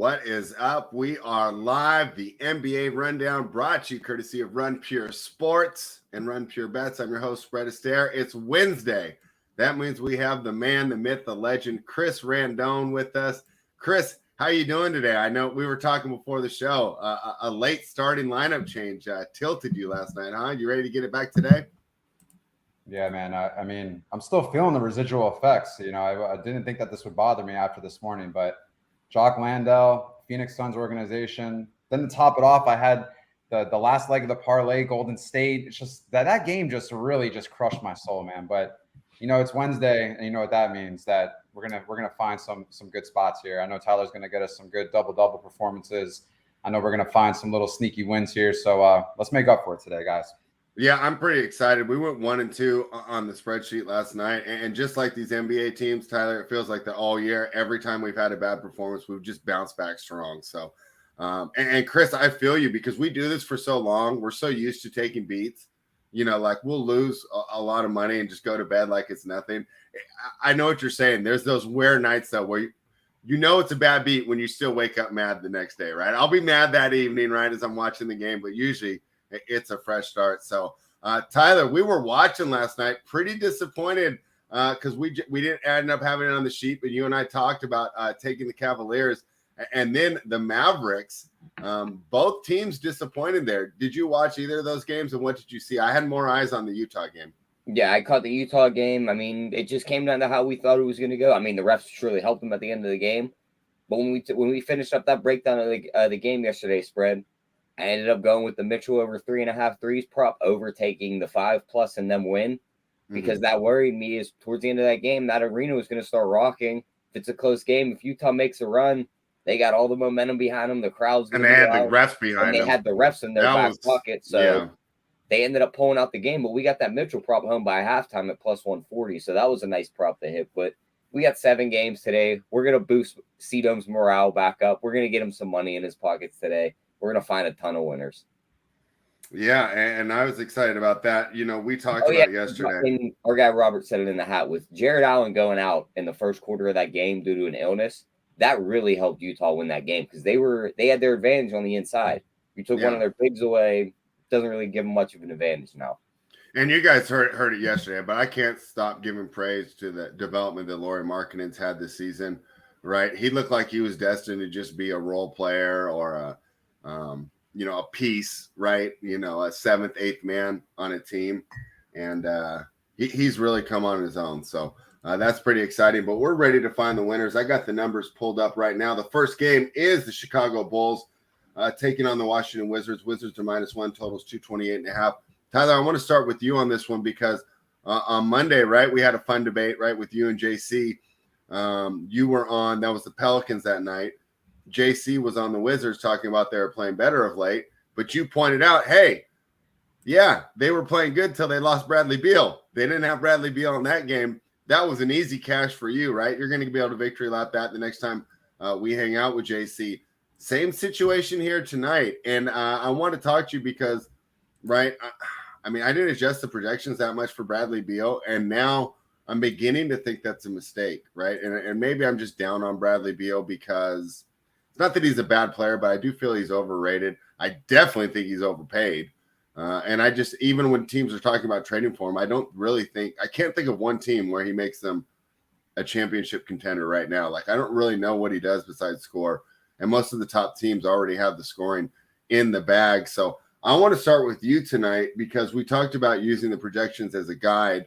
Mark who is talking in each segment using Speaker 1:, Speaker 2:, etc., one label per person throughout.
Speaker 1: What is up? We are live. The NBA Rundown brought to you courtesy of Run Pure Sports and Run Pure Bets. I'm your host, Astaire. It's Wednesday. That means we have the man, the myth, the legend, Chris Randone with us. Chris, how you doing today? I know we were talking before the show. A late starting lineup change tilted you last night, huh? You ready to get it back today?
Speaker 2: Yeah, man. I mean, I'm still feeling the residual effects. You know, I didn't think that this would bother me after this morning, but Jock Landale, Phoenix Suns organization. Then to top it off, I had the last leg of the parlay, Golden State. It's just that game just really just crushed my soul, man. But you know, it's Wednesday, and you know what that means, that we're gonna find some good spots here. I know Tyler's gonna get us some good double performances. I know we're gonna find some little sneaky wins here. So let's make up for it today, guys.
Speaker 1: Yeah, I'm pretty excited. We went 1-2 on the spreadsheet last night. And just like these NBA teams, Tyler, it feels like that all year, every time we've had a bad performance, we've just bounced back strong. So, and Chris, I feel you because we do this for so long. We're so used to taking beats. You know, like we'll lose a lot of money and just go to bed like it's nothing. I know what you're saying. There's those rare nights, though, where you know it's a bad beat when you still wake up mad the next day, right? I'll be mad that evening, right, as I'm watching the game, but usually – it's a fresh start. So, Tyler, we were watching last night, pretty disappointed because we didn't end up having it on the sheet, but you and I talked about taking the Cavaliers and then the Mavericks. Both teams disappointed there. Did you watch either of those games, and what did you see? I had more eyes on the Utah game.
Speaker 3: Yeah, I caught the Utah game. I mean, it just came down to how we thought it was going to go. I mean, the refs surely helped them at the end of the game, but when we finished up that breakdown of the game yesterday spread, I ended up going with the Mitchell over 3.5 threes prop, overtaking the 5+ and them win, because that worried me. Is towards the end of that game, that arena was going to start rocking. If it's a close game, if Utah makes a run, they got all the momentum behind them. The crowd's
Speaker 1: and they had the refs behind them.
Speaker 3: They had the refs in their back pocket, so they ended up pulling out the game. But we got that Mitchell prop home by halftime at +140, so that was a nice prop to hit. But we got 7 games today. We're going to boost C-Dome's morale back up. We're going to get him some money in his pockets today. We're going to find a ton of winners.
Speaker 1: Yeah, and I was excited about that. You know, we talked about it yesterday.
Speaker 3: And our guy Robert said it in the hat with Jared Allen going out in the first quarter of that game due to an illness. That really helped Utah win that game because they had their advantage on the inside. You took one of their bigs away, doesn't really give them much of an advantage now.
Speaker 1: And you guys heard it yesterday, but I can't stop giving praise to the development that Lauri Markkanen's had this season, right? He looked like he was destined to just be a role player or a piece, right? You know, a 7th, 8th man on a team. And he's really come on his own. So that's pretty exciting. But we're ready to find the winners. I got the numbers pulled up right now. The first game is the Chicago Bulls taking on the Washington Wizards. Wizards are -1, totals 228.5. Tyler, I want to start with you on this one because on Monday, right, we had a fun debate, right, with you and JC. You were on, that was the Pelicans that night. JC was on the Wizards talking about they were playing better of late, but you pointed out, hey, yeah, they were playing good till they lost Bradley Beal. They didn't have Bradley Beal in that game. That was an easy cash for you, right? You're going to be able to victory lap that the next time we hang out with JC. Same situation here tonight, and I want to talk to you because, right, I mean, I didn't adjust the projections that much for Bradley Beal, and now I'm beginning to think that's a mistake, right? And maybe I'm just down on Bradley Beal because – not that he's a bad player, but I do feel he's overrated. I definitely think he's overpaid. And I just, even when teams are talking about trading for him, I can't think of one team where he makes them a championship contender right now. Like, I don't really know what he does besides score. And most of the top teams already have the scoring in the bag. So I want to start with you tonight because we talked about using the projections as a guide.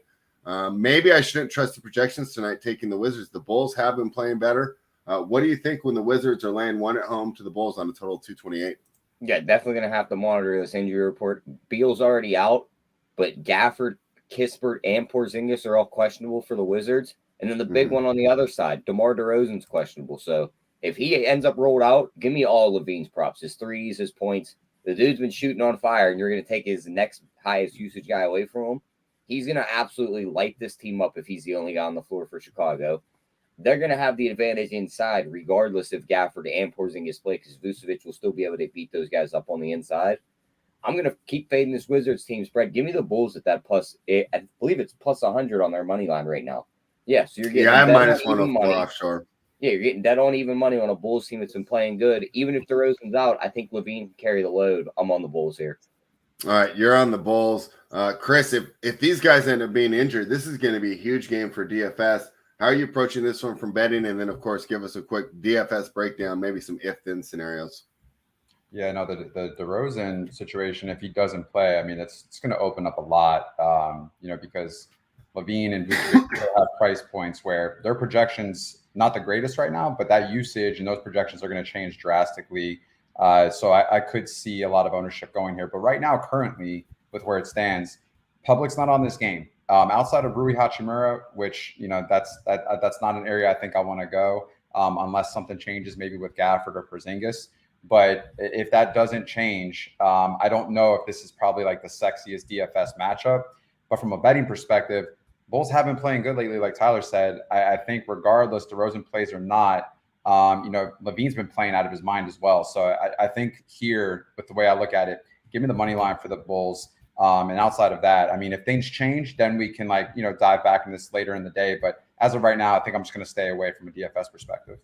Speaker 1: Maybe I shouldn't trust the projections tonight, taking the Wizards. The Bulls have been playing better. What do you think when the Wizards are laying 1 at home to the Bulls on a total of 228?
Speaker 3: Yeah, definitely going to have to monitor this injury report. Beal's already out, but Gafford, Kispert, and Porzingis are all questionable for the Wizards. And then the big one on the other side, DeMar DeRozan's questionable. So if he ends up rolled out, give me all Levine's props, his threes, his points. The dude's been shooting on fire, and you're going to take his next highest usage guy away from him. He's going to absolutely light this team up if he's the only guy on the floor for Chicago. They're going to have the advantage inside, regardless if Gafford and Porzingis play, because Vucevic will still be able to beat those guys up on the inside. I'm going to keep fading this Wizards team spread. Give me the Bulls at that I believe it's +100 on their money line right now. Yeah, so you're getting
Speaker 1: I have -104 offshore.
Speaker 3: Yeah, you're getting dead on even money on a Bulls team that's been playing good. Even if DeRozan's out, I think Levine can carry the load. I'm on the Bulls here.
Speaker 1: All right, you're on the Bulls. Chris, if these guys end up being injured, this is going to be a huge game for DFS. How are you approaching this one from betting? And then, of course, give us a quick DFS breakdown, maybe some if-then scenarios.
Speaker 2: Yeah, no, the DeRozan situation, if he doesn't play, I mean, it's going to open up a lot, because Levine and Vucevic have price points where their projections not the greatest right now, but that usage and those projections are going to change drastically. So I could see a lot of ownership going here. But right now, currently, with where it stands, public's not on this game. Outside of Rui Hachimura, which, that's not an area I think I want to go unless something changes, maybe with Gafford or Porzingis. But if that doesn't change, I don't know if this is probably like the sexiest DFS matchup. But from a betting perspective, Bulls have been playing good lately, like Tyler said. I think regardless, DeRozan plays or not, Levine's been playing out of his mind as well. So I think here, with the way I look at it, give me the money line for the Bulls. And outside of that, I mean, if things change, then we can dive back in this later in the day. But as of right now, I think I'm just going to stay away from a DFS perspective.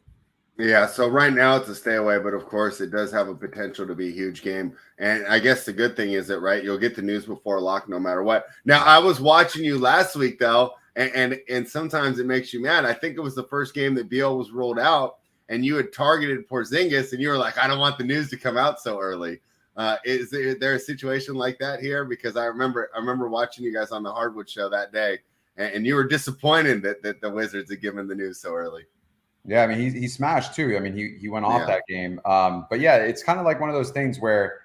Speaker 1: Yeah, so right now it's a stay away, but of course it does have a potential to be a huge game. And I guess the good thing is that, right, you'll get the news before lock no matter what. Now, I was watching you last week, though, and sometimes it makes you mad. I think it was the first game that Beal was rolled out, and you had targeted Porzingis, and you were like, I don't want the news to come out so early. Is there a situation like that here? Because I remember watching you guys on the Hardwood show that day, and you were disappointed that the Wizards had given the news so early.
Speaker 2: Yeah, I mean, he smashed too. I mean, he went off that game. But yeah, it's kind of like one of those things where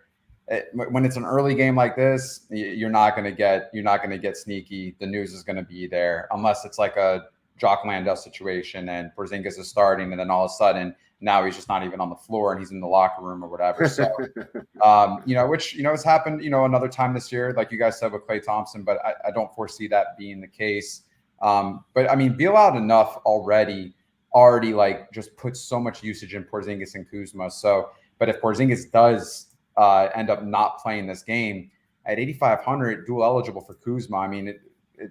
Speaker 2: when it's an early game like this, you're not going to get sneaky. The news is going to be there unless it's like a Jock Landale situation and Porzingis is starting, and then all of a sudden now he's just not even on the floor and he's in the locker room or whatever. So, which has happened, another time this year, like you guys said with Klay Thompson, but I don't foresee that being the case. But I mean, Beal out enough already like just puts so much usage in Porzingis and Kuzma. So, but if Porzingis does end up not playing this game at 8,500, dual eligible for Kuzma, I mean,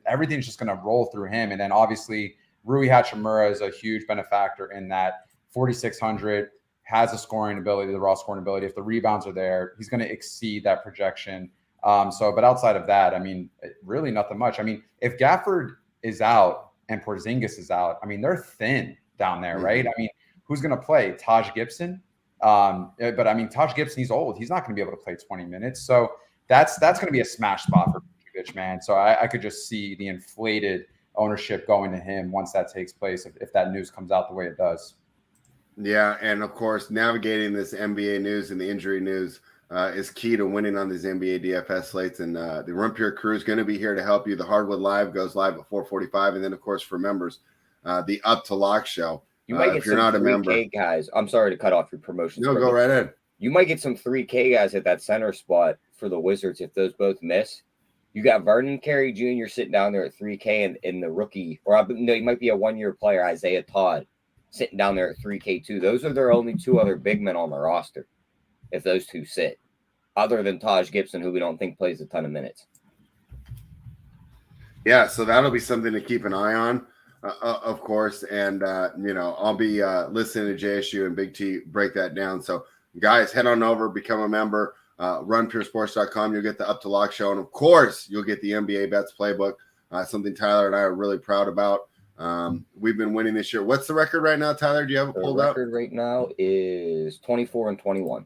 Speaker 2: everything's just going to roll through him. And then obviously Rui Hachimura is a huge benefactor in that 4,600 has a scoring ability, the raw scoring ability. If the rebounds are there, he's going to exceed that projection. But outside of that, I mean, really nothing much. I mean, if Gafford is out and Porzingis is out, I mean, they're thin down there, right? I mean, who's going to play? Taj Gibson? But I mean, Taj Gibson, he's old. He's not going to be able to play 20 minutes. So that's going to be a smash spot for Vucevic, man. So I could just see the inflated ownership going to him once that takes place, if that news comes out the way it does.
Speaker 1: Yeah, and of course, navigating this NBA news and the injury news is key to winning on these NBA DFS slates. And the Run Pure crew is going to be here to help you. The Hardwood Live goes live at 4:45. And then, of course, for members, the Up to Lock show.
Speaker 3: You might get
Speaker 1: if you're
Speaker 3: some
Speaker 1: not a
Speaker 3: 3K
Speaker 1: member,
Speaker 3: guys. I'm sorry to cut off your promotions.
Speaker 1: No, go right ahead.
Speaker 3: You might get some 3K guys at that center spot for the Wizards if those both miss. You got Vernon Carey Jr. sitting down there at 3K and the rookie, he might be a one-year player, Isaiah Todd, sitting down there at 3K too. Those are their only two other big men on the roster if those two sit, other than Taj Gibson, who we don't think plays a ton of minutes.
Speaker 1: Yeah, so that'll be something to keep an eye on, of course. And, I'll be listening to JSU and Big T break that down. So, guys, head on over, become a member, runpuresports.com. You'll get the Up to Lock show. And, of course, you'll get the NBA Bets Playbook, something Tyler and I are really proud about. We've been winning this year. What's the record right now, Tyler? Do you have it pulled up?
Speaker 3: The record right now is 24-21.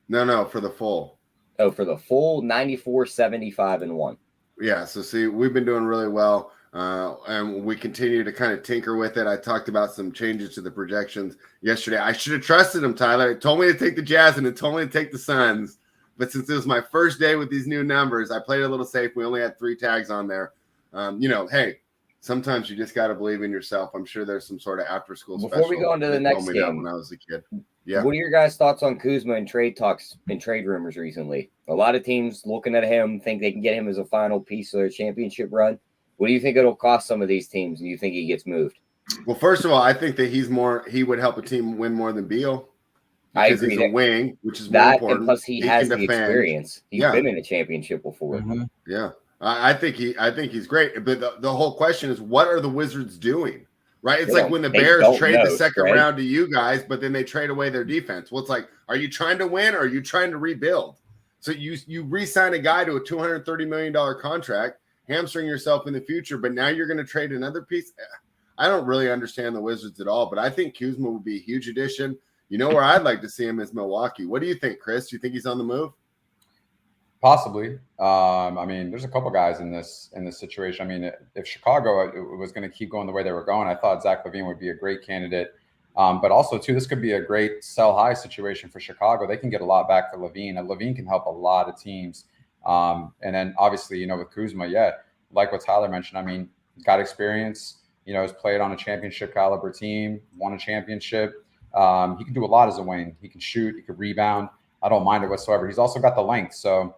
Speaker 1: No, for the full.
Speaker 3: Oh, for the full 94, 75, and 1.
Speaker 1: Yeah, so see, we've been doing really well, and we continue to kind of tinker with it. I talked about some changes to the projections yesterday. I should have trusted him, Tyler. It told me to take the Jazz, and it told me to take the Suns. But since it was my first day with these new numbers, I played a little safe. We only had 3 tags on there. Hey, sometimes you just got to believe in yourself. I'm sure there's some sort of after-school special.
Speaker 3: Before we go into the next game,
Speaker 1: when I was a kid. Yeah.
Speaker 3: What are your guys' thoughts on Kuzma and trade talks and trade rumors recently? A lot of teams looking at him think they can get him as a final piece of their championship run. What do you think it'll cost some of these teams? Do you think he gets moved?
Speaker 1: Well, first of all, I think that he would help a team win more than Beal.
Speaker 3: I agree.
Speaker 1: He's a wing, which is more important.
Speaker 3: And plus he has the experience. He's been in a championship before.
Speaker 2: Mm-hmm.
Speaker 1: Yeah. I think he's great. But the whole question is, what are the Wizards doing? right? It's like when the Bears trade the second round to you guys, but then they trade away their defense. Well, it's like, are you trying to win or are you trying to rebuild? So you re-sign a guy to a $230 million contract, hamstring yourself in the future, but now you're going to trade another piece. I don't really understand the Wizards at all, but I think Kuzma would be a huge addition. You know where I'd like to see him is Milwaukee. What do you think, Chris? Do you think he's on the move?
Speaker 2: Possibly. I mean, there's a couple guys in this situation. I mean, if Chicago was going to keep going the way they were going, I thought Zach LaVine would be a great candidate. But also, too, this could be a great sell-high situation for Chicago. They can get a lot back for LaVine, and LaVine can help a lot of teams. And then, obviously, with Kuzma, like what Tyler mentioned, I mean, got experience, has played on a championship caliber team, won a championship. He can do a lot as a wing. He can shoot. He can rebound. I don't mind it whatsoever. He's also got the length. So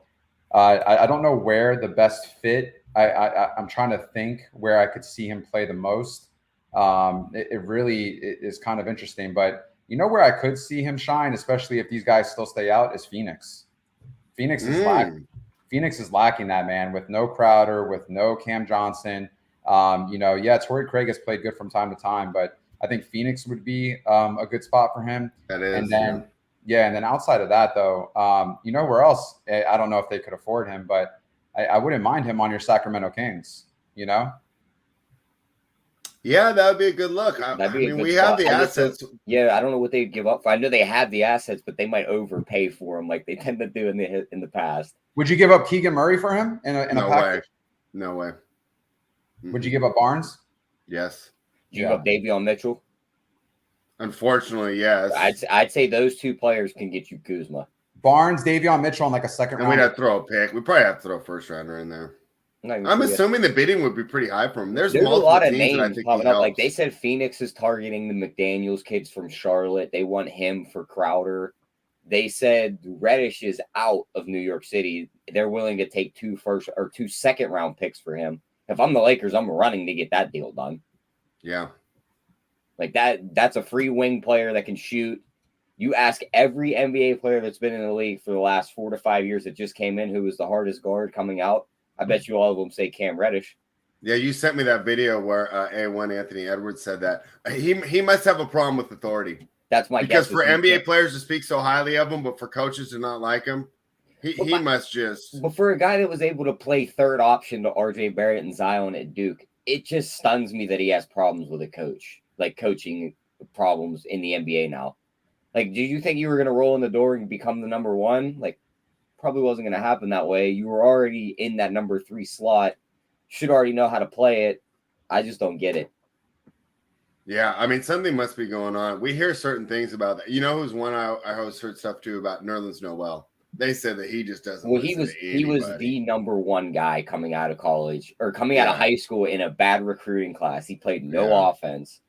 Speaker 2: I don't know where the best fit. I'm trying to think where I could see him play the most. It really is kind of interesting. But where I could see him shine, especially if these guys still stay out, is Phoenix. Phoenix is lacking. Phoenix is lacking that, man, with no Crowder, with no Cam Johnson. Torrey Craig has played good from time to time, but I think Phoenix would be a good spot for him.
Speaker 1: That is.
Speaker 2: And then, and then outside of that, though, where else? I don't know if they could afford him, but I wouldn't mind him on your Sacramento Kings, Yeah,
Speaker 1: that would be a good look. We have the assets.
Speaker 3: I don't know what they'd give up for. I know they have the assets, but they might overpay for them like they tend to do in the past.
Speaker 2: Would you give up Keegan Murray for him in a package?
Speaker 1: No way.
Speaker 2: Would you give up Barnes?
Speaker 1: Yes.
Speaker 3: You give up Davion Mitchell?
Speaker 1: Unfortunately, yes.
Speaker 3: I'd say those two players can get you Kuzma.
Speaker 2: Barnes, Davion Mitchell on like a second round.
Speaker 1: We'd have to throw a pick. We probably have to throw a first rounder in there. I'm assuming the bidding would be pretty high for him. There's
Speaker 3: a lot of names
Speaker 1: popping
Speaker 3: up. Like they said, Phoenix is targeting the McDaniels kids from Charlotte. They want him for Crowder. They said Reddish is out of New York City. They're willing to take 2 first or 2 second round picks for him. If I'm the Lakers, I'm running to get that deal done.
Speaker 1: Yeah.
Speaker 3: Like that's a free wing player that can shoot. You ask every NBA player that's been in the league for the last 4 to 5 years that just came in, who was the hardest guard coming out, I bet you all of them say Cam Reddish.
Speaker 1: Yeah, you sent me that video where A1 Anthony Edwards said that. He must have a problem with authority.
Speaker 3: That's my
Speaker 1: guess.
Speaker 3: Because
Speaker 1: for NBA players to speak so highly of him, but for coaches to not like him, he must just.
Speaker 3: But for a guy that was able to play third option to RJ Barrett and Zion at Duke, it just stuns me that he has problems with a coach, like coaching problems in the NBA now. Like, did you think you were going to roll in the door and become the number one? Like, probably wasn't going to happen that way. You were already in that number 3 slot. Should already know how to play it. I just don't get it.
Speaker 1: Yeah, I mean, something must be going on. We hear certain things about that. You know who's one I always heard stuff too about? Nerlens Noel. They said that he just doesn't.
Speaker 3: Well, he was the number 1 guy coming out of college or coming out of high school in a bad recruiting class. He played no offense.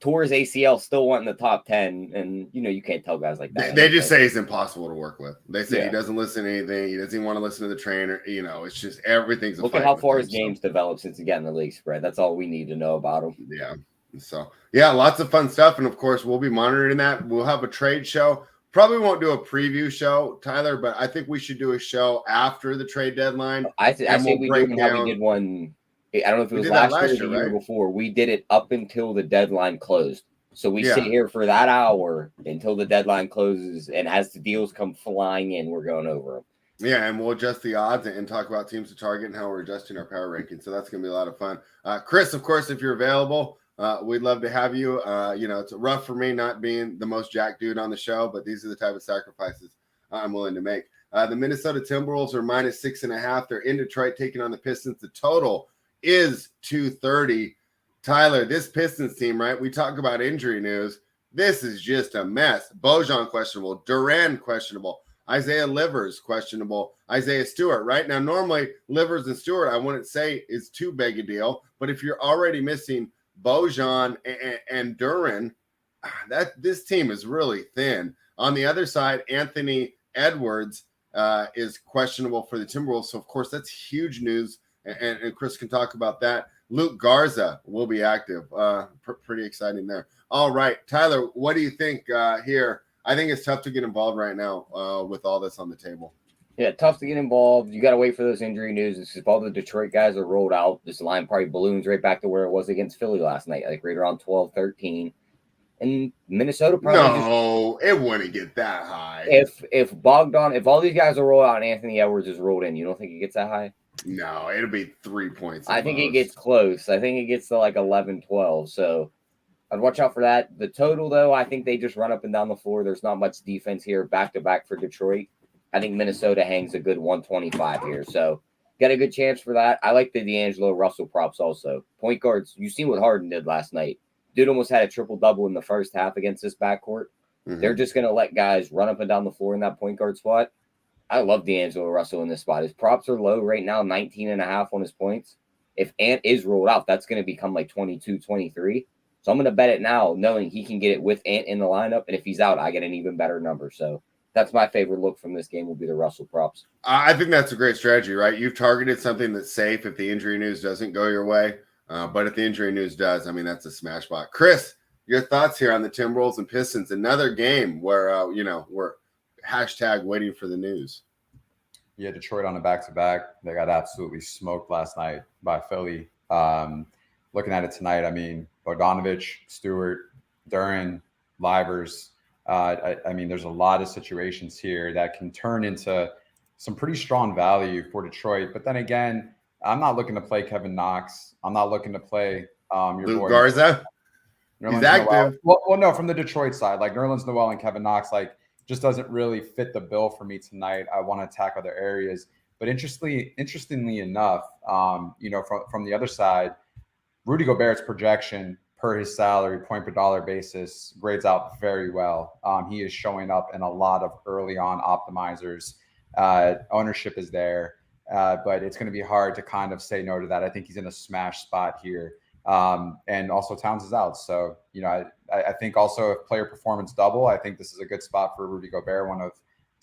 Speaker 3: Tore his ACL, still went in the top 10, and you can't tell guys like that.
Speaker 1: They just say he's impossible to work with. They say he doesn't listen to anything. He doesn't even want to listen to the trainer. It's just everything's.
Speaker 3: Look at how far his game's developed since he got in the league spread. That's all we need to know about him.
Speaker 1: Yeah. So lots of fun stuff, and of course we'll be monitoring that. We'll have a trade show. Probably won't do a preview show, Tyler, but I think we should do a show after the trade deadline.
Speaker 3: I think we did one. I don't know if it was last year or the year before. We did it up until the deadline closed. So we sit here for that hour until the deadline closes, and as the deals come flying in, we're going over them.
Speaker 1: Yeah, and we'll adjust the odds and talk about teams to target and how we're adjusting our power ranking. So that's going to be a lot of fun. Chris, of course, if you're available, we'd love to have you. It's rough for me not being the most jacked dude on the show, but these are the type of sacrifices I'm willing to make. The Minnesota Timberwolves are -6.5. They're in Detroit taking on the Pistons. The total is 230. Tyler, this Pistons team, right? We talk about injury news. This is just a mess. Bojan questionable. Durant questionable. Isaiah Livers questionable. Isaiah Stewart, right? Now, normally Livers and Stewart, I wouldn't say is too big a deal. But if you're already missing Bojan and Durant, this team is really thin. On the other side, Anthony Edwards is questionable for the Timberwolves. So, of course, that's huge news. And Chris can talk about that. Luke Garza will be active. Pretty exciting there. All right, Tyler, what do you think here? I think it's tough to get involved right now with all this on the table.
Speaker 3: Yeah, tough to get involved. You got to wait for those injury news. If all the Detroit guys are rolled out, this line probably balloons right back to where it was against Philly last night, like right around 12, 13. And Minnesota probably
Speaker 1: it wouldn't get that high.
Speaker 3: If all these guys are rolled out and Anthony Edwards is rolled in, you don't think it gets that high?
Speaker 1: No, it'll be 3 points.
Speaker 3: I think it gets close. I think it gets to like 11, 12. So I'd watch out for that. The total, though, I think they just run up and down the floor. There's not much defense here back-to-back for Detroit. I think Minnesota hangs a good 125 here. So got a good chance for that. I like the D'Angelo Russell props also. Point guards, you see what Harden did last night. Dude almost had a triple-double in the first half against this backcourt. Mm-hmm. They're just going to let guys run up and down the floor in that point guard spot. I love D'Angelo Russell in this spot. His props are low right now, 19.5 on his points. If Ant is rolled out, that's going to become like 22, 23. So I'm going to bet it now, knowing he can get it with Ant in the lineup. And if he's out, I get an even better number. So that's my favorite look from this game will be the Russell props.
Speaker 1: I think that's a great strategy, right? You've targeted something that's safe if the injury news doesn't go your way. But if the injury news does, I mean, that's a smash spot. Chris, your thoughts here on the Timberwolves and Pistons? Another game where, we're hashtag waiting for the news.
Speaker 2: Yeah, Detroit on a back-to-back. They got absolutely smoked last night by Philly. Looking at it tonight, I mean, Bogdanovich, Stewart, Duren, Livers. I mean, there's a lot of situations here that can turn into some pretty strong value for Detroit. But then again, I'm not looking to play Kevin Knox. I'm not looking to play your
Speaker 1: Luke
Speaker 2: boy
Speaker 1: Garza. He's active.
Speaker 2: Well, no, from the Detroit side, like Nerlens Noel and Kevin Knox, like just doesn't really fit the bill for me tonight. I want to attack other areas. But interestingly enough, from the other side, Rudy Gobert's projection per his salary, point per dollar basis, grades out very well. He is showing up in a lot of early on optimizers. Ownership is there, but it's going to be hard to kind of say no to that. I think he's in a smash spot here. And also Towns is out. So, I think also if player performance double, I think this is a good spot for Rudy Gobert, one of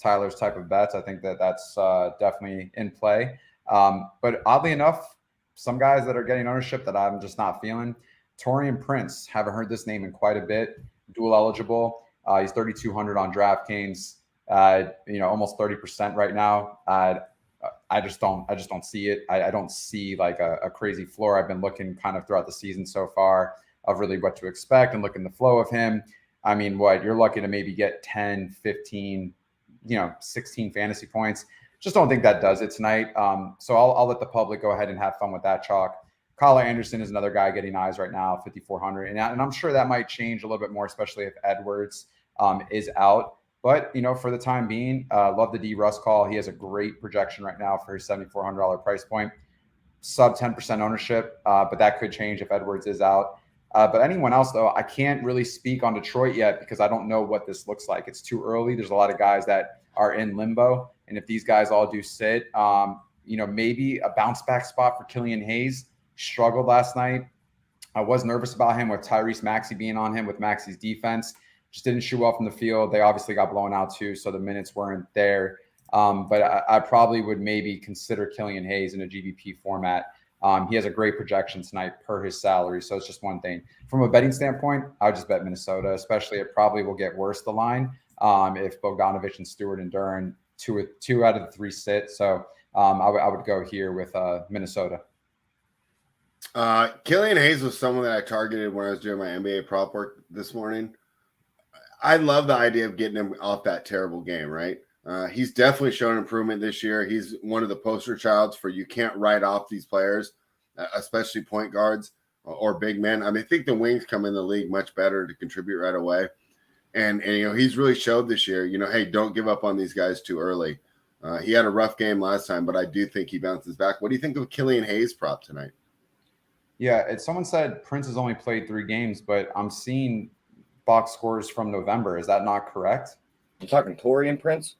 Speaker 2: Tyler's type of bets. I think that's definitely in play. But oddly enough, some guys that are getting ownership that I'm just not feeling. Taurean Prince, haven't heard this name in quite a bit. Dual eligible. He's 3,200 on DraftKings. Almost 30% right now. I just don't see it. I don't see like a crazy floor. I've been looking kind of throughout the season so far of really what to expect and looking the flow of him. I mean, you're lucky to maybe get 10, 15, 16 fantasy points. Just don't think that does it tonight. So I'll let the public go ahead and have fun with that chalk. Kyle Anderson is another guy getting eyes right now, 5,400. And I'm sure that might change a little bit more, especially if Edwards is out. But, for the time being, love the D Russ call. He has a great projection right now for his $7,400 price point. Sub 10% ownership, but that could change if Edwards is out. But anyone else, though, I can't really speak on Detroit yet because I don't know what this looks like. It's too early. There's a lot of guys that are in limbo. And if these guys all do sit, maybe a bounce back spot for Killian Hayes. Struggled last night. I was nervous about him with Tyrese Maxey being on him with Maxey's defense. Just didn't shoot well from the field. They obviously got blown out too, so the minutes weren't there. But I probably would maybe consider Killian Hayes in a GBP format. He has a great projection tonight per his salary, so it's just one thing. From a betting standpoint, I would just bet Minnesota, especially it probably will get worse, the line, if Bogdanovich and Stewart and Duren, two out of the three sit. So I would go here with Minnesota.
Speaker 1: Killian Hayes was someone that I targeted when I was doing my NBA prop work this morning. I love the idea of getting him off that terrible game, right? He's definitely shown improvement this year. He's one of the poster childs for you can't write off these players, especially point guards or big men. I mean, I think the wings come in the league much better to contribute right away. And he's really showed this year, hey, don't give up on these guys too early. He had a rough game last time, but I do think he bounces back. What do you think of Killian Hayes prop tonight?
Speaker 2: Yeah, someone said Prince has only played 3 games, but I'm seeing box scores from November. Is that not correct?
Speaker 3: You're talking Taurean Prince?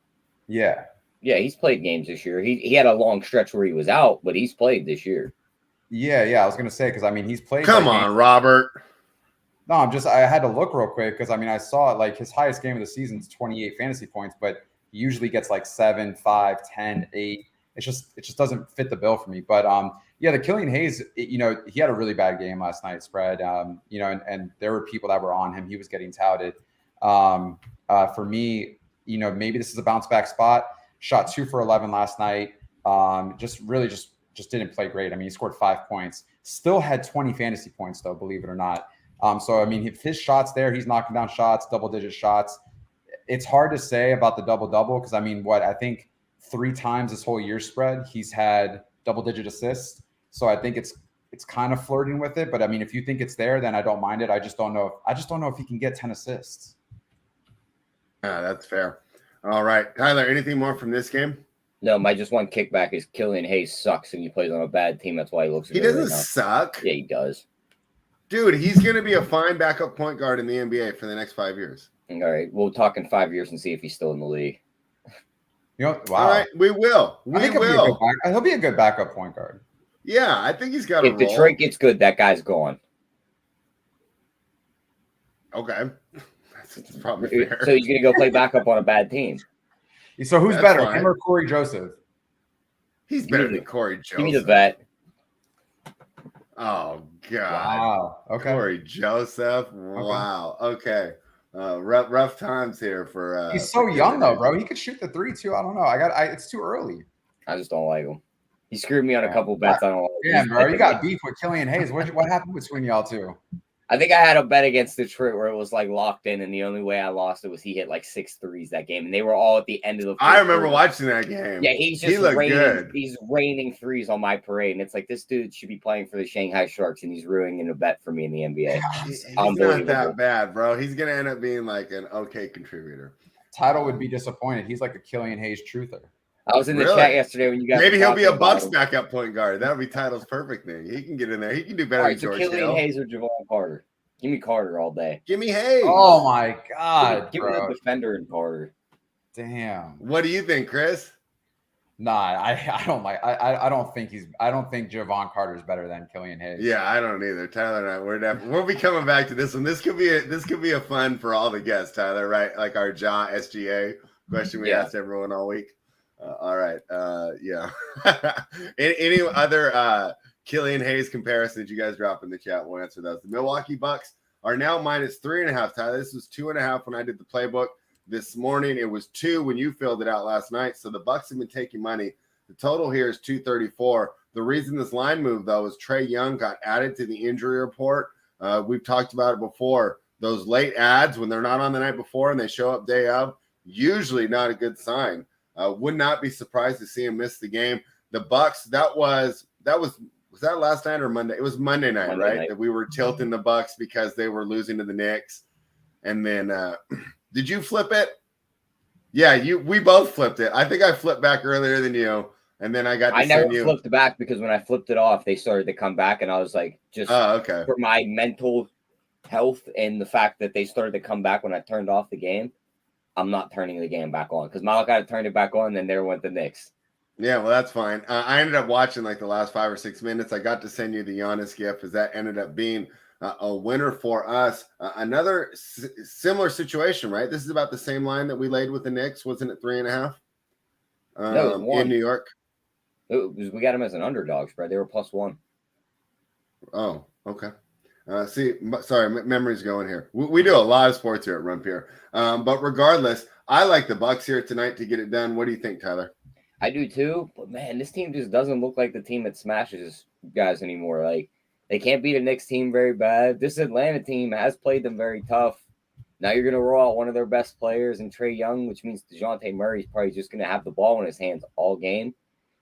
Speaker 2: Yeah.
Speaker 3: Yeah, he's played games this year. He had a long stretch where he was out, but he's played this year.
Speaker 2: Yeah. I was going to say, because, he's played.
Speaker 1: Come on, Robert.
Speaker 2: No, I had to look real quick because, I saw like his highest game of the season is 28 fantasy points, but he usually gets like 7, 5, 10, 8. It just doesn't fit the bill for me. But, the Killian Hayes, he had a really bad game last night, spread, and there were people that were on him. He was getting touted. For me, maybe this is a bounce back spot. Shot 2 for 11 last night. Just didn't play great. I mean, he scored 5 points. Still had 20 fantasy points, though, believe it or not. So, I mean, if his shots there, he's knocking down shots, double-digit shots. It's hard to say about the double-double because, I mean, I think 3 times this whole year spread, he's had double-digit assists. So I think it's kind of flirting with it. But, I mean, if you think it's there, then I don't mind it. I just don't know if he can get 10 assists.
Speaker 1: Yeah, that's fair. All right. Tyler, anything more from this game?
Speaker 3: No, my just one kickback is Killian Hayes sucks and he plays on a bad team. That's why he looks good.
Speaker 1: He doesn't
Speaker 3: right now.
Speaker 1: suck.
Speaker 3: Yeah, he does.
Speaker 1: Dude, he's going to be a fine backup point guard in the NBA for the next 5 years.
Speaker 3: All right. We'll talk in 5 years and see if he's still in the league.
Speaker 2: You know, wow.
Speaker 1: All right, we will.
Speaker 2: He'll be a good backup point guard.
Speaker 1: Yeah, I think he's got a
Speaker 3: If
Speaker 1: role.
Speaker 3: Detroit gets good, that guy's gone.
Speaker 1: Okay. That's probably fair.
Speaker 3: So he's going to go play backup on a bad team.
Speaker 2: So who's
Speaker 1: That's
Speaker 2: better,
Speaker 1: fine.
Speaker 2: him or Corey Joseph?
Speaker 1: He's better than Corey Joseph.
Speaker 3: Give me the vet.
Speaker 1: Oh, God.
Speaker 2: Wow. Okay.
Speaker 1: Corey Joseph. Wow. Okay. Rough times here for.
Speaker 2: He's so young though, bro. He could shoot the 3 too. I don't know. It's too early.
Speaker 3: I just don't like him. He screwed me on a couple bets. I don't like.
Speaker 2: Yeah, bro. You got beef with Killian Hayes. What happened between y'all two?
Speaker 3: I think I had a bet against Detroit where it was like locked in, and the only way I lost it was he hit like 6 threes that game, and they were all at the end of the.
Speaker 1: I remember watching that game.
Speaker 3: Yeah, he looked good. He's raining threes on my parade, and it's like this dude should be playing for the Shanghai Sharks, and he's ruining a bet for me in the NBA.
Speaker 1: He's not that bad, bro. He's gonna end up being like an okay contributor.
Speaker 2: Title would be disappointed. He's like a Killian Hayes truther.
Speaker 3: I was in the chat yesterday when you guys.
Speaker 1: Maybe he'll be a Bucks backup point guard. That would be Title's perfect thing. He can get in there. He can do better than George Hill.
Speaker 3: Killian Hayes or Javon Carter. Give me Carter all day.
Speaker 1: Give me Hayes.
Speaker 2: Oh my God,
Speaker 3: give me the defender in Carter.
Speaker 2: Damn.
Speaker 1: What do you think, Chris?
Speaker 2: Nah, I don't like. I don't think Javon Carter is better than Killian Hayes.
Speaker 1: Yeah, I don't either. Tyler and I, we'll be coming back to this one. This could be a fun for all the guests, Tyler. Right? Like our SGA question we asked everyone all week. All right. Yeah. any other Killian Hayes comparisons you guys drop in the chat? We'll answer those. The Milwaukee Bucks are now minus 3.5. Tyler, this was 2.5 when I did the playbook this morning. It was 2 when you filled it out last night. So the Bucks have been taking money. The total here is 234. The reason this line moved though is Trae Young got added to the injury report. We've talked about it before. Those late ads when they're not on the night before and they show up day of, usually not a good sign. Would not be surprised to see him miss the game. The Bucks, was that last night or Monday? It was Monday night, right? That we were tilting the Bucks because they were losing to the Knicks. And then did you flip it? Yeah, we both flipped it. I think I flipped back earlier than you. And then I never
Speaker 3: flipped back because when I flipped it off, they started to come back, and I was like, for my mental health and the fact that they started to come back when I turned off the game, I'm not turning the game back on because Malachi turned it back on, and then there went the Knicks.
Speaker 1: Yeah, well, that's fine. I ended up watching like the last 5 or 6 minutes. I got to send you the Giannis gift, as that ended up being a winner for us. Another similar situation, right? This is about the same line that we laid with the Knicks. Wasn't it 3.5?
Speaker 3: No, it was
Speaker 1: in New York.
Speaker 3: We got them as an underdog spread. They were +1.
Speaker 1: Oh, okay. Sorry, memory's going here. We do a lot of sports here at Rump here. But regardless, I like the Bucks here tonight to get it done. What do you think, Tyler?
Speaker 3: I do too, but man, this team just doesn't look like the team that smashes guys anymore. Like, they can't beat a Knicks team very bad. This Atlanta team has played them very tough. Now you're going to roll out one of their best players in Trae Young, which means DeJounte Murray's probably just going to have the ball in his hands all game.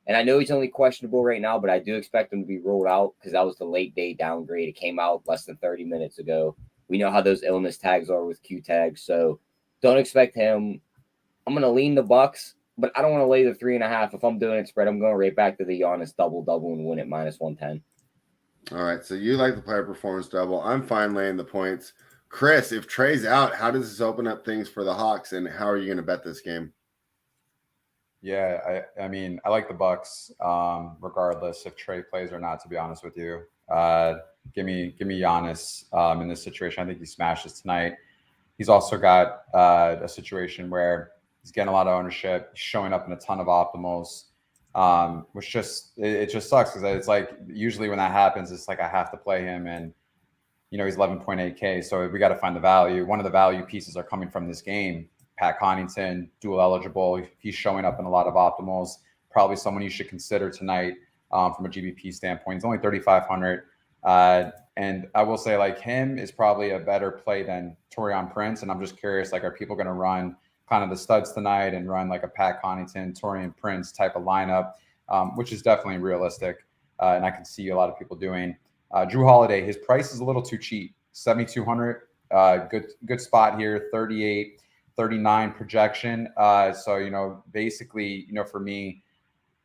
Speaker 3: And I know he's only questionable right now, but I do expect him to be rolled out because that was the late day downgrade. It came out less than 30 minutes ago. We know how those illness tags are with Q tags, so don't expect him. I'm going to lean the Bucks, but I don't want to lay the 3.5. If I'm doing it spread, I'm going right back to the Giannis double and win it -110.
Speaker 1: All right, so you like the player performance double. I'm fine laying the points. Chris, if Trae's out, how does this open up things for the Hawks, and how are you going to bet this game?
Speaker 2: Yeah, I mean, I like the Bucks, regardless if Trae plays or not. To be honest with you, give me Giannis in this situation. I think he smashes tonight. He's also got a situation where he's getting a lot of ownership, he's showing up in a ton of optimals, which just sucks because it's like usually when that happens, it's like I have to play him, and he's 11.8K, so we got to find the value. One of the value pieces are coming from this game. Pat Connaughton, dual eligible. He's showing up in a lot of optimals. Probably someone you should consider tonight from a GBP standpoint. He's only 3,500. And I will say, like, him is probably a better play than Taurean Prince. And I'm just curious, like, are people going to run kind of the studs tonight and run like a Pat Connaughton, Taurean Prince type of lineup, which is definitely realistic. And I can see a lot of people doing. Drew Holiday, his price is a little too cheap, 7,200. Good spot here, 38, 39 projection. So, basically, for me,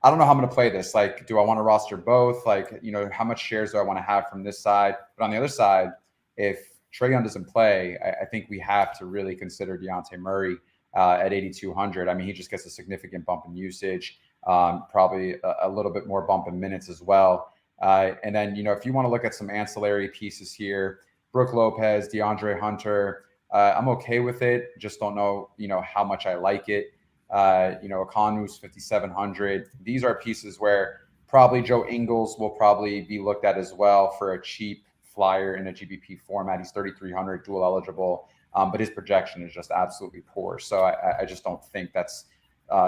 Speaker 2: I don't know how I'm going to play this. Like, do I want to roster both? Like, how much shares do I want to have from this side? But on the other side, if Trae Young doesn't play, I think we have to really consider Dejounte Murray at 8,200. I mean, he just gets a significant bump in usage, probably a little bit more bump in minutes as well. And then, if you want to look at some ancillary pieces here, Brook Lopez, DeAndre Hunter, I'm okay with it. Just don't know, how much I like it. Okonu's 5,700. These are pieces where probably Joe Ingles will probably be looked at as well for a cheap flyer in a GBP format. He's 3,300, dual eligible, but his projection is just absolutely poor. So I just don't think that's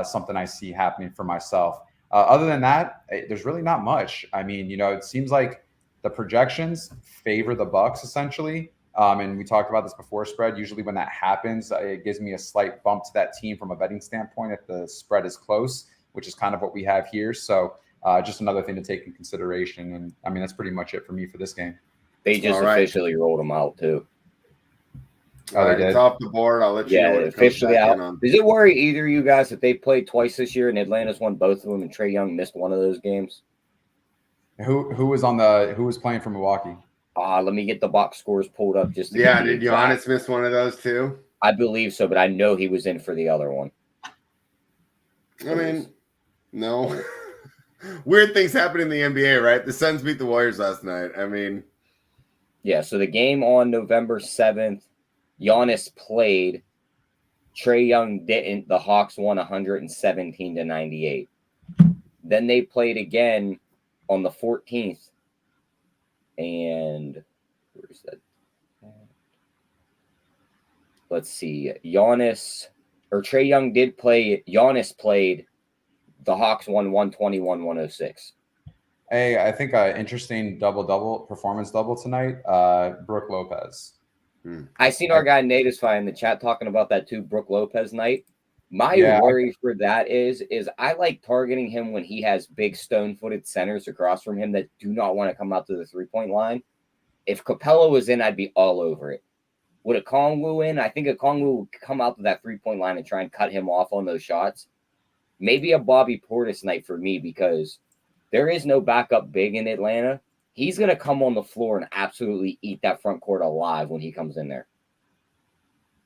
Speaker 2: something I see happening for myself. Other than that, there's really not much. I mean, it seems like the projections favor the Bucks essentially. And we talked about this before spread. Usually when that happens, it gives me a slight bump to that team from a betting standpoint if the spread is close, which is kind of what we have here. So just another thing to take in consideration. And I mean, that's pretty much it for me for this game.
Speaker 3: They just officially rolled them out too.
Speaker 1: All right, it's off the board. I'll let you know.
Speaker 3: Officially out. Does it worry either of you guys that they played twice this year and Atlanta's won both of them and Trae Young missed one of those games?
Speaker 2: Who was playing for Milwaukee?
Speaker 3: Let me get the box scores pulled up just to
Speaker 1: did Giannis miss one of those too?
Speaker 3: I believe so, but I know he was in for the other one.
Speaker 1: I mean, no. Weird things happen in the NBA, right? The Suns beat the Warriors last night. I mean,
Speaker 3: yeah, so the game on November 7th, Giannis played. Trae Young didn't. The Hawks won 117-98. Then they played again on the 14th. And where's that? Let's see. Trae Young did play. Giannis played. The Hawks won 121-106.
Speaker 2: Hey, I think interesting performance double tonight. Brook Lopez.
Speaker 3: I seen our guy Natisfy in the chat talking about that too. Brook Lopez night. My worry for that is I like targeting him when he has big stone-footed centers across from him that do not want to come out to the three-point line. If Capella was in, I'd be all over it. Would Okongwu in? I think Okongwu would come out to that three-point line and try and cut him off on those shots. Maybe a Bobby Portis night for me because there is no backup big in Atlanta. He's going to come on the floor and absolutely eat that front court alive when he comes in there.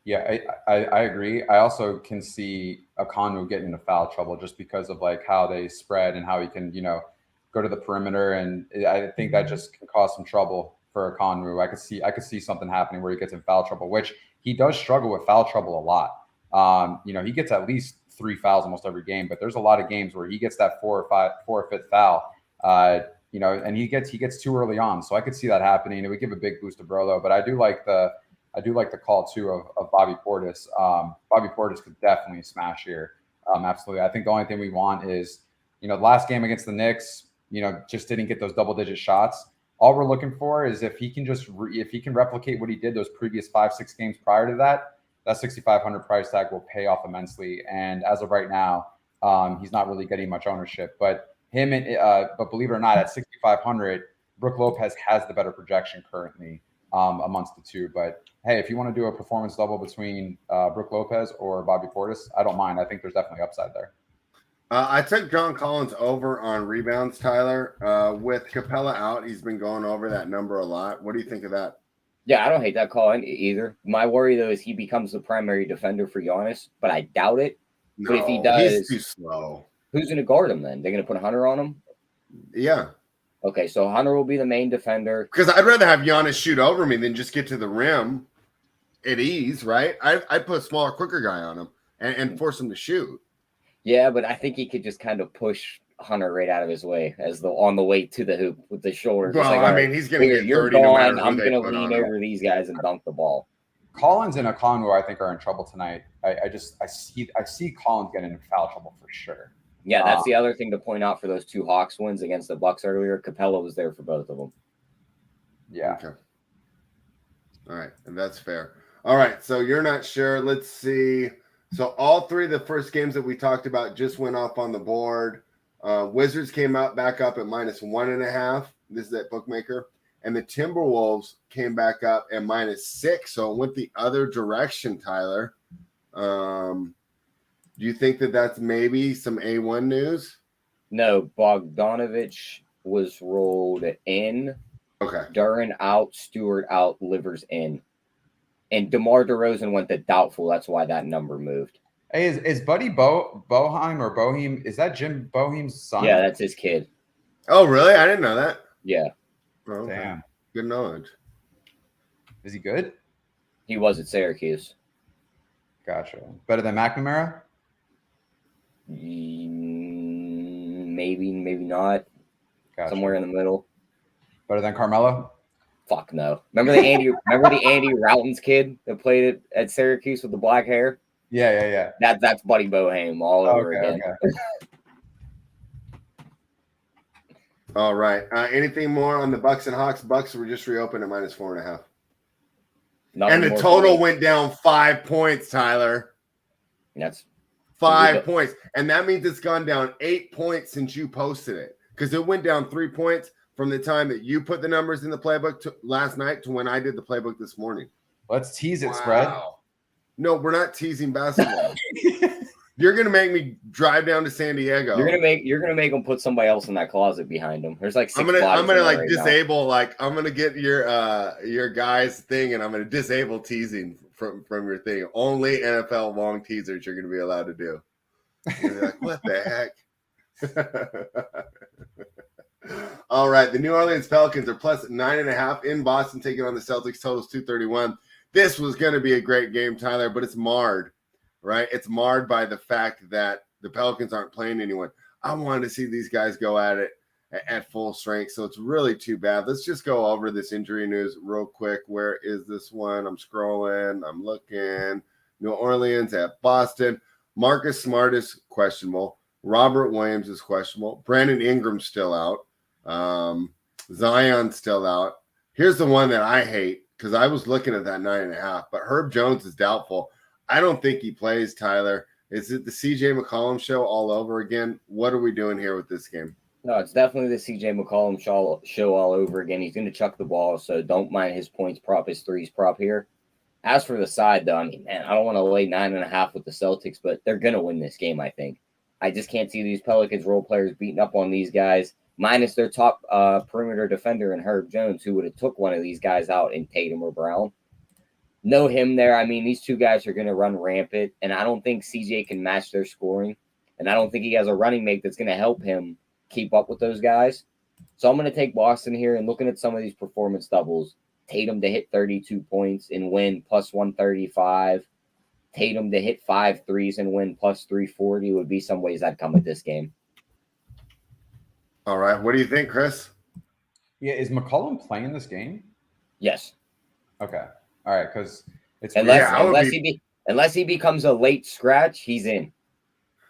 Speaker 2: Yeah, I agree. I also can see Okongwu getting into foul trouble just because of like how they spread and how he can, go to the perimeter. And I think that just can cause some trouble for Okongwu. I could see something happening where he gets in foul trouble, which he does struggle with foul trouble a lot. He gets at least 3 fouls almost every game, but there's a lot of games where he gets that 4 or 5th foul, and he gets too early on. So I could see that happening. It would give a big boost to Brolo, but I do like the call too of Bobby Portis. Bobby Portis could definitely smash here. Absolutely. I think the only thing we want is, the last game against the Knicks, just didn't get those double-digit shots. All we're looking for is if he can if he can replicate what he did those previous 5-6 games prior to that 6,500 price tag will pay off immensely. And as of right now, he's not really getting much ownership. But but believe it or not, at 6,500, Brook Lopez has the better projection currently amongst the two. But hey, if you want to do a performance double between Brook Lopez or Bobby Portis, I don't mind. I think there's definitely upside there.
Speaker 1: I took John Collins over on rebounds, Tyler. With Capella out, he's been going over that number a lot. What do you think of that?
Speaker 3: Yeah, I don't hate that call either. My worry, though, is he becomes the primary defender for Giannis, but I doubt it.
Speaker 1: No,
Speaker 3: but if he does,
Speaker 1: he's too slow.
Speaker 3: Who's going to guard him then? They're going to put Hunter on him?
Speaker 1: Yeah.
Speaker 3: Okay, so Hunter will be the main defender.
Speaker 1: Because I'd rather have Giannis shoot over me than just get to the rim at ease, right? I'd put a smaller, quicker guy on him and force him to shoot.
Speaker 3: Yeah, but I think he could just kind of push Hunter right out of his way on the way to the hoop with the shoulder.
Speaker 1: Well,
Speaker 3: like,
Speaker 1: he's going to get 30
Speaker 3: you're
Speaker 1: no
Speaker 3: gone.
Speaker 1: matter
Speaker 3: I'm going to lean over these guys and dunk the ball.
Speaker 2: Collins and Okongwu, I think, are in trouble tonight. I see Collins getting in foul trouble for sure.
Speaker 3: Yeah, that's the other thing to point out for those two Hawks wins against the Bucks earlier. Capella was there for both of them.
Speaker 2: Yeah.
Speaker 1: Okay. All right, and that's fair. All right, so you're not sure. Let's see. So all three of the first games that we talked about just went off on the board. Wizards came out back up at -1.5. This is that bookmaker. And the Timberwolves came back up at -6. So it went the other direction, Tyler. Do you think that that's maybe some A1 news?
Speaker 3: No, Bogdanovich was rolled in.
Speaker 1: Okay.
Speaker 3: Duran out, Stewart out, Livers in. And DeMar DeRozan went to doubtful. That's why that number moved.
Speaker 2: Hey, is Buddy Boeheim or Boeheim? Is that Jim Boeheim's son?
Speaker 3: Yeah, that's his kid.
Speaker 1: Oh, really? I didn't know that.
Speaker 3: Yeah.
Speaker 1: Oh, okay.
Speaker 2: Damn.
Speaker 1: Good knowledge.
Speaker 2: Is he good?
Speaker 3: He was at Syracuse.
Speaker 2: Gotcha. Better than McNamara?
Speaker 3: Maybe not.
Speaker 2: Gotcha.
Speaker 3: Somewhere in the middle.
Speaker 2: Better than Carmelo?
Speaker 3: Fuck no. Remember the Andy Routens kid that played at Syracuse with the black hair?
Speaker 2: Yeah.
Speaker 3: That's Buddy Boeheim all over again.
Speaker 2: Okay.
Speaker 1: All right. Anything more on the Bucks and Hawks? Bucks were just reopened at -4.5. And the total went down 5 points, Tyler.
Speaker 3: That's
Speaker 1: 5 points. And that means it's gone down 8 points since you posted it. Because it went down 3 points from the time that you put the numbers in the playbook last night to when I did the playbook this morning.
Speaker 2: Let's tease it, Spread.
Speaker 1: No, we're not teasing basketball. You're gonna make me drive down to San Diego.
Speaker 3: You're gonna make them put somebody else in that closet behind them. There's like 6
Speaker 1: I'm gonna like
Speaker 3: right
Speaker 1: disable now. Like I'm gonna get your guy's thing and I'm gonna disable teasing from your thing. Only NFL long teasers you're gonna be allowed to do. You're like, what the heck? All right, the New Orleans Pelicans are +9.5 in Boston, taking on the Celtics. Totals 231. This was going to be a great game, Tyler, but it's marred, right? It's marred by the fact that the Pelicans aren't playing anyone. I wanted to see these guys go at it at full strength, so it's really too bad. Let's just go over this injury news real quick. Where is this one? I'm scrolling. I'm looking. New Orleans at Boston. Marcus Smart is questionable. Robert Williams is questionable. Brandon Ingram's still out. Zion's still out. Here's the one that I hate because I was looking at that 9.5, but Herb Jones is doubtful. I don't think he plays, Tyler. Is it the CJ McCollum show all over again? What are we doing here with this game?
Speaker 3: No, it's definitely the CJ McCollum show all over again. He's going to chuck the ball, so don't mind his points prop, his threes prop here. As for the side, though, I mean, man, I don't want to lay 9.5 with the Celtics, but they're going to win this game, I think. I just can't see these Pelicans role players beating up on these guys, minus their top perimeter defender in Herb Jones, who would have took one of these guys out in Tatum or Brown. No him there. I mean, these two guys are going to run rampant, and I don't think CJ can match their scoring, and I don't think he has a running mate that's going to help him keep up with those guys. So I'm going to take Boston here, and looking at some of these performance doubles, Tatum to hit 32 points and win +135. Tatum to hit 5 threes and win +340 would be some ways I'd come with this game.
Speaker 1: All right. What do you think, Chris?
Speaker 2: Yeah, is McCollum playing this game?
Speaker 3: Yes.
Speaker 2: Okay. All right, because it's
Speaker 3: unless he becomes a late scratch, he's in.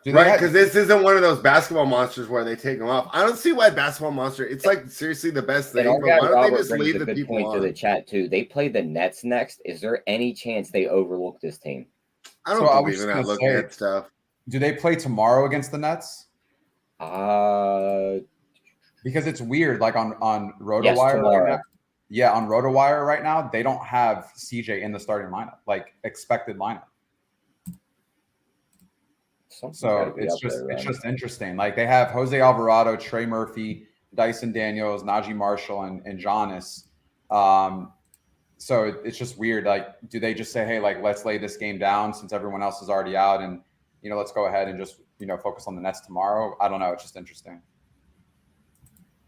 Speaker 1: Right, because this isn't one of those basketball monsters where they take him off. I don't see why basketball monster. It's like seriously the best thing. But why don't they just leave the people
Speaker 3: point
Speaker 1: on?
Speaker 3: To the chat too. They play the Nets next. Is there any chance they overlook this team?
Speaker 1: I don't believe in that looking at stuff.
Speaker 2: Do they play tomorrow against the Nets?
Speaker 3: Because
Speaker 2: it's weird. Like on RotoWire. Yes, yeah, on RotoWire right now, they don't have CJ in the starting lineup, like expected lineup. So it's just interesting. Like they have Jose Alvarado, Trey Murphy, Dyson Daniels, Najee Marshall, and Giannis. So it's just weird. Like, do they just say, hey, like, let's lay this game down since everyone else is already out, and let's go ahead and just focus on the Nets tomorrow? I don't know. It's just interesting.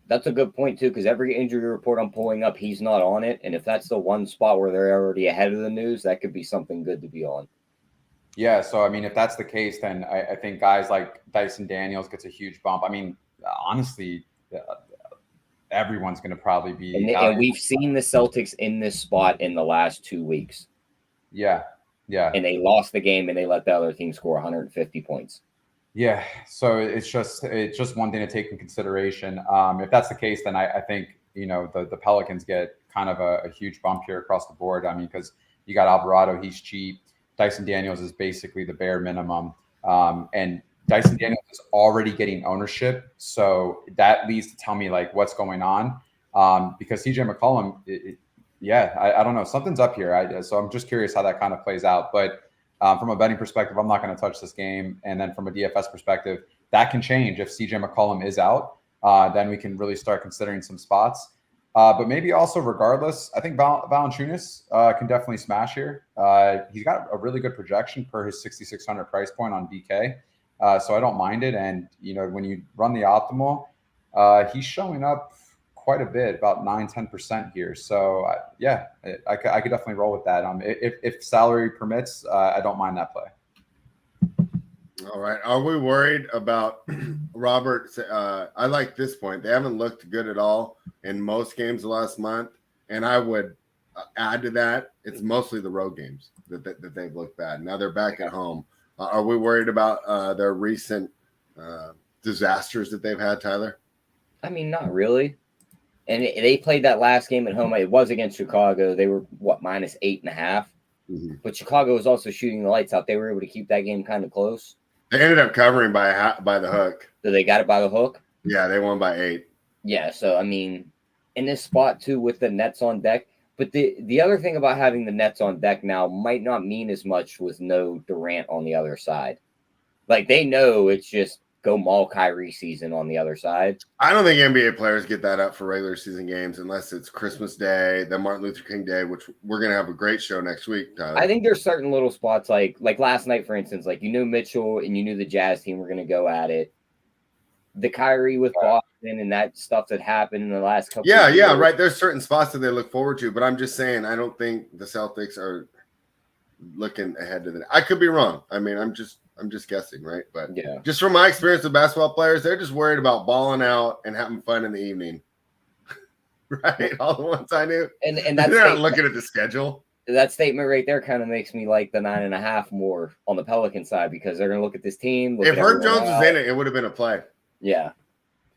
Speaker 3: That's a good point too, because every injury report I'm pulling up, he's not on it, and if that's the one spot where they're already ahead of the news, that could be something good to be on.
Speaker 2: Yeah, so I mean, if that's the case, then I think guys like Dyson Daniels gets a huge bump. I mean, honestly, everyone's going to probably be.
Speaker 3: And we've seen the Celtics in this spot in the last 2 weeks.
Speaker 2: Yeah.
Speaker 3: And they lost the game and they let the other team score 150 points.
Speaker 2: Yeah. So it's just one thing to take in consideration. If that's the case, then I think, the Pelicans get kind of a huge bump here across the board. I mean, because you got Alvarado, he's cheap. Dyson Daniels is basically the bare minimum. And Dyson Daniels is already getting ownership. So that leads to tell me like what's going on. Because CJ McCollum, I don't know. Something's up here. So I'm just curious how that kind of plays out. But from a betting perspective, I'm not going to touch this game. And then from a DFS perspective, that can change if CJ McCollum is out. Then we can really start considering some spots. But maybe also, regardless, I think Valanciunas can definitely smash here. He's got a really good projection per his 6,600 price point on DK. So I don't mind it. And, when you run the optimal, he's showing up quite a bit, about 9-10% here. So I could definitely roll with that. If salary permits, I don't mind that play.
Speaker 1: All right. Are we worried about Robert? I like this point. They haven't looked good at all in most games the last month. And I would add to that, it's mostly the road games that they've looked bad. Now they're back at home. Are we worried about their recent disasters that they've had, Tyler?
Speaker 3: I mean, not really. And they played that last game at home. It was against Chicago. They were, minus 8.5. Mm-hmm. But Chicago was also shooting the lights out. They were able to keep that game kind of close.
Speaker 1: They ended up covering by the hook.
Speaker 3: So they got it by the hook?
Speaker 1: Yeah, they won by 8.
Speaker 3: Yeah, so, I mean, in this spot, too, with the Nets on deck. But the other thing about having the Nets on deck now might not mean as much with no Durant on the other side. Like, they know it's just go maul Kyrie season on the other side.
Speaker 1: I don't think NBA players get that up for regular season games unless it's Christmas Day, then Martin Luther King Day, which we're going to have a great show next week, Tyler.
Speaker 3: I think there's certain little spots like last night, for instance, like Mitchell and the Jazz team were going to go at it. The Kyrie with Boston and that stuff that happened in the last couple of years.
Speaker 1: Yeah, right. There's certain spots that they look forward to, but I'm just saying I don't think the Celtics are looking ahead to that. I could be wrong. I mean, I'm just guessing, right? But just from my experience with basketball players, they're just worried about balling out and having fun in the evening. Right? All the ones I knew.
Speaker 3: And
Speaker 1: they're not looking at the schedule.
Speaker 3: That statement right there kind of makes me like the 9.5 more on the Pelican side because they're going to look at this team.
Speaker 1: If Herb Jones was in it, it would have been a play.
Speaker 3: Yeah.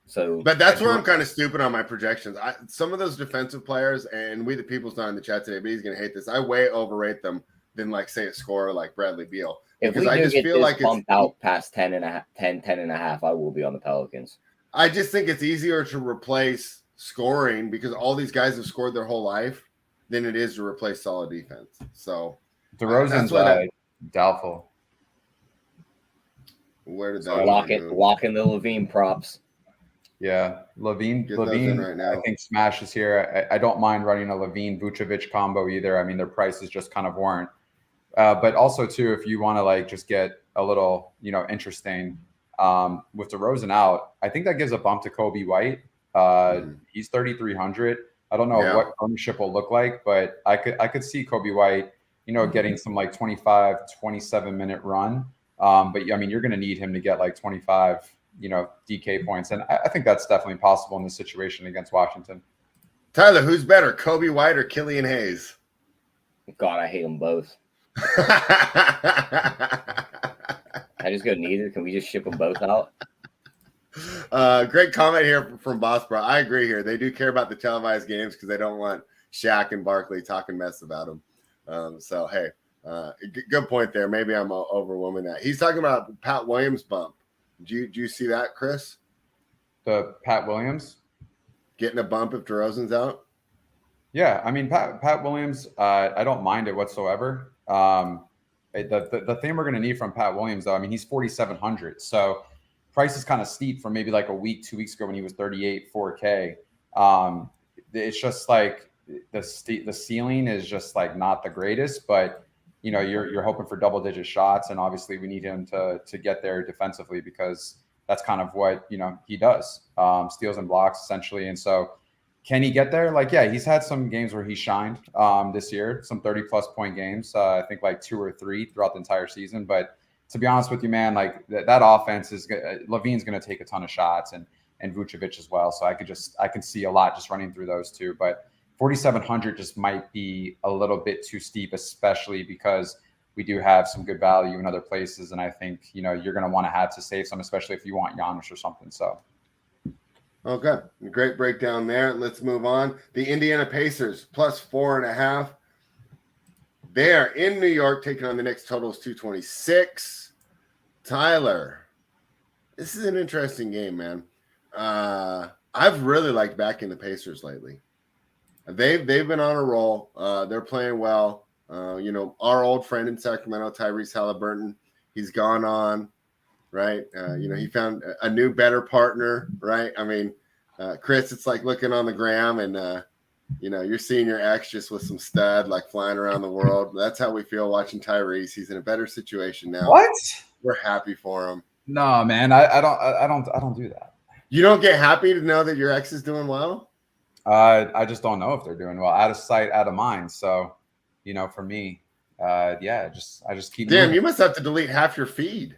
Speaker 3: So,
Speaker 1: but that's where I'm kind of stupid on my projections. Some of those defensive players, and we the people's not in the chat today, but he's going to hate this. I way overrate them than say a scorer like Bradley Beal.
Speaker 3: Because I just feel like it's bumped out past 10.5, I will be on the Pelicans.
Speaker 1: I just think it's easier to replace scoring because all these guys have scored their whole life than it is to replace solid defense. So
Speaker 2: DeRozan's doubtful.
Speaker 1: Where did that
Speaker 3: locking the Levine props?
Speaker 2: Yeah, Levine
Speaker 1: right now.
Speaker 2: I think smashes here. I don't mind running a Levine Vucevic combo either. I mean, their prices just kind of weren't. But also too, if you want to just get a little, interesting with DeRozan out, I think that gives a bump to Kobe White. He's 3,300. I don't know what ownership will look like, but I could see Kobe White, getting some 25, 27-minute run. But I mean, you're going to need him to get 25, DK points. And I think that's definitely possible in this situation against Washington.
Speaker 1: Tyler, who's better, Kobe White or Killian Hayes?
Speaker 3: God, I hate them both. I just go neither. Can we just ship them both out?
Speaker 1: Great comment here from Boss Bro. I agree here. They do care about the televised games because they don't want Shaq and Barkley talking mess about them. So, hey, good point there. Maybe I'm overwhelming that. He's talking about Pat Williams bump. Do you see that, Chris?
Speaker 2: The Pat Williams?
Speaker 1: Getting a bump if DeRozan's out?
Speaker 2: Yeah, I mean, Pat Williams, I don't mind it whatsoever. The thing we're going to need from Pat Williams, though, I mean, he's 4,700. So price is kind of steep from maybe a week, 2 weeks ago when he was 38, 4K. It's just the ceiling is just not the greatest, but you're hoping for double-digit shots, and obviously we need him to get there defensively because that's kind of what he does, steals and blocks essentially. And so, can he get there? He's had some games where he shined this year, some 30-plus point games. I think 2 or 3 throughout the entire season. But to be honest with you, man, that offense is Levine's going to take a ton of shots and Vucevic as well. So I can see a lot just running through those two. But 4,700 just might be a little bit too steep, especially because we do have some good value in other places. And I think, you're going to want to have to save some, especially if you want Giannis or something. So.
Speaker 1: Okay. Great breakdown there. Let's move on. The Indiana Pacers plus 4.5. They are in New York taking on the Knicks. Total is 226. Tyler, this is an interesting game, man. I've really liked backing the Pacers lately. They've been on a roll. They're playing well. Our old friend in Sacramento, Tyrese Halliburton, he's gone on, right? He found a new, better partner, right? I mean, Chris, it's like looking on the gram and, you're seeing your ex just with some stud, like flying around the world. That's how we feel watching Tyrese. He's in a better situation now.
Speaker 2: What?
Speaker 1: We're happy for him.
Speaker 2: No, man, I don't do that.
Speaker 1: You don't get happy to know that your ex is doing well?
Speaker 2: I just don't know if they're doing well. Out of sight, out of mind. So, for me, I just keep.
Speaker 1: Damn,
Speaker 2: moving.
Speaker 1: you must have to delete half your feed.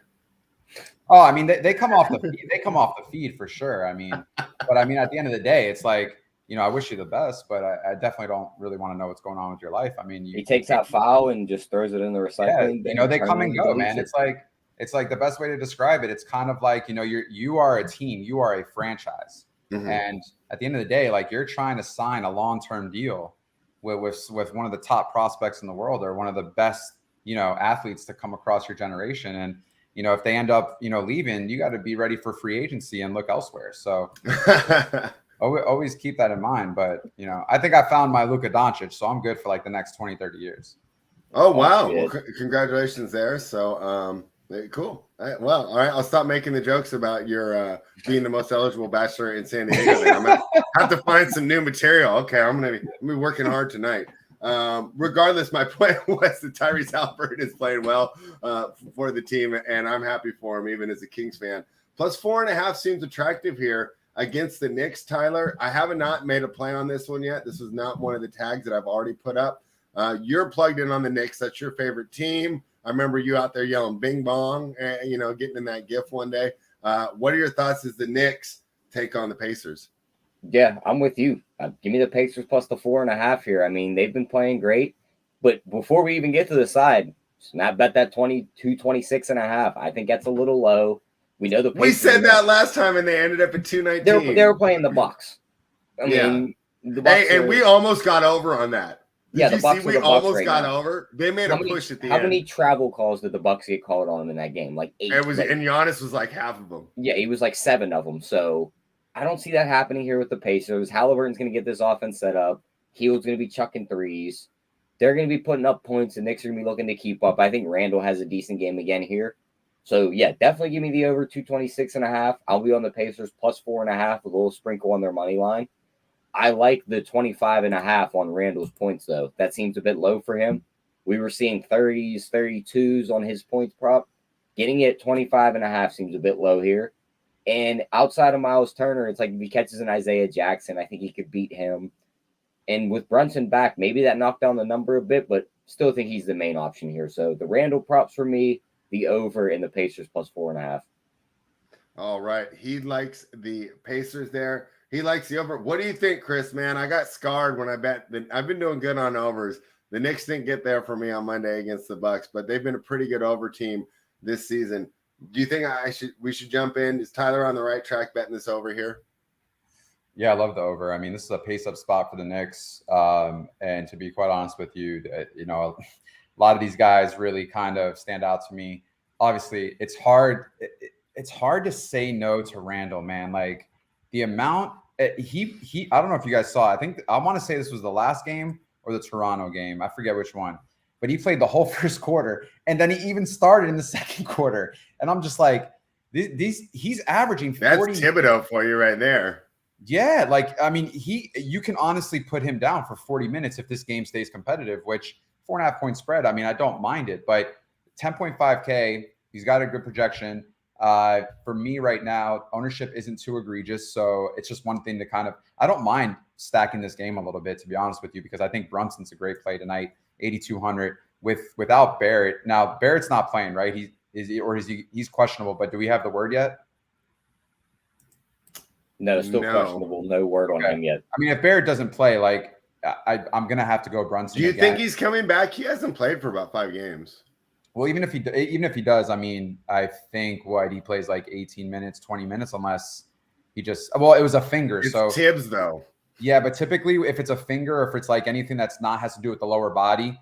Speaker 2: Oh, I mean, they come off the feed. They come off the feed for sure. I mean, but I mean, at the end of the day, it's like, I wish you the best, but I definitely don't really want to know what's going on with your life. I mean,
Speaker 3: he takes out foul and just throws it in the recycling.
Speaker 2: Yeah, they come and go, man. It's like the best way to describe it. It's kind of like, you are a team, you are a franchise. Mm-hmm. And at the end of the day, like, you're trying to sign a long-term deal with one of the top prospects in the world, or one of the best, athletes to come across your generation. And, if they end up, leaving, you got to be ready for free agency and look elsewhere. So always keep that in mind. But, I think I found my Luka Doncic, so I'm good for like the next 20, 30 years.
Speaker 1: Oh, wow. Well, congratulations there. So, cool. Well, all right. I'll stop making the jokes about your being the most eligible bachelor in San Diego. I'm gonna have to find some new material. Okay, I'm gonna be working hard tonight. Regardless, my point was that Tyrese Halliburton is playing well for the team, and I'm happy for him, even as a Kings fan. Plus 4.5 seems attractive here against the Knicks. Tyler, I have not made a play on this one yet. This was not one of the tags that I've already put up. You're plugged in on the Knicks. That's your favorite team. I remember you out there yelling "Bing Bong," getting in that GIF one day. What are your thoughts as the Knicks take on the Pacers?
Speaker 3: Yeah, I'm with you. Give me the Pacers plus the 4.5 here. I mean, they've been playing great, but before we even get to the side, Snap bet that 26.5. I think that's a little low. We know the Pacers.
Speaker 1: We said that last time, and they ended up at 219.
Speaker 3: They were playing the Bucks. I mean, the Bucks
Speaker 1: and we almost got over on that. Did
Speaker 3: the
Speaker 1: you
Speaker 3: Bucks
Speaker 1: see we almost got over? They made a push at the end.
Speaker 3: How many travel calls did the Bucks get called on in that game? Like 8.
Speaker 1: And Giannis was like half of them.
Speaker 3: Yeah, he was like 7 of them. So I don't see that happening here with the Pacers. Halliburton's going to get this offense set up. Hield's going to be chucking threes. They're going to be putting up points. The Knicks are going to be looking to keep up. I think Randle has a decent game again here. So, yeah, definitely give me the over 226.5. I'll be on the Pacers plus 4.5 with a little sprinkle on their money line. I like the 25.5 on Randall's points, though. That seems a bit low for him. We were seeing 30s, 32s on his points prop. Getting it 25.5 seems a bit low here. And outside of Miles Turner, it's like if he catches an Isaiah Jackson, I think he could beat him. And with Brunson back, maybe that knocked down the number a bit, but still think he's the main option here. So the Randall props for me, the over, and the Pacers plus 4.5.
Speaker 1: All right. He likes the Pacers there. He likes the over. What do you think, Chris, man? I got scarred when I bet. I've been doing good on overs. The Knicks didn't get there for me on Monday against the Bucks, but they've been a pretty good over team this season. Do you think we should jump in? Is Tyler on the right track betting this over here?
Speaker 2: Yeah, I love the over. I mean, this is a pace-up spot for the Knicks. And to be quite honest with you, a lot of these guys really kind of stand out to me. Obviously, it's hard. It's hard to say no to Randle, man. Like the amount he I don't know if you guys saw. I want to say this was the last game or the Toronto game. I forget which one. But he played the whole first quarter, and then he even started in the second quarter. And I'm just like, he's averaging 40. That's
Speaker 1: Thibodeau for you right there.
Speaker 2: Yeah, like, I mean, you can honestly put him down for 40 minutes if this game stays competitive, which 4.5 point spread, I mean, I don't mind it. But 10.5K, he's got a good projection. For me right now, ownership isn't too egregious. So it's just one thing to I don't mind stacking this game a little bit, to be honest with you, because I think Brunson's a great play tonight. 8,200 without Barrett. Now Barrett's not playing, right? He's questionable, but do we have the word yet?
Speaker 3: No, still questionable. No word on him yet.
Speaker 2: I mean, if Barrett doesn't play, like I'm gonna have to go Brunson.
Speaker 1: Do you
Speaker 2: again.
Speaker 1: think he's coming back? He hasn't played for about 5 games.
Speaker 2: Well, even if he does, I mean, I think he plays like 18 minutes, 20 minutes, unless he just it was a finger.
Speaker 1: It's
Speaker 2: so
Speaker 1: Tibbs though.
Speaker 2: Yeah, but typically if it's a finger, or if it's like anything that's not has to do with the lower body,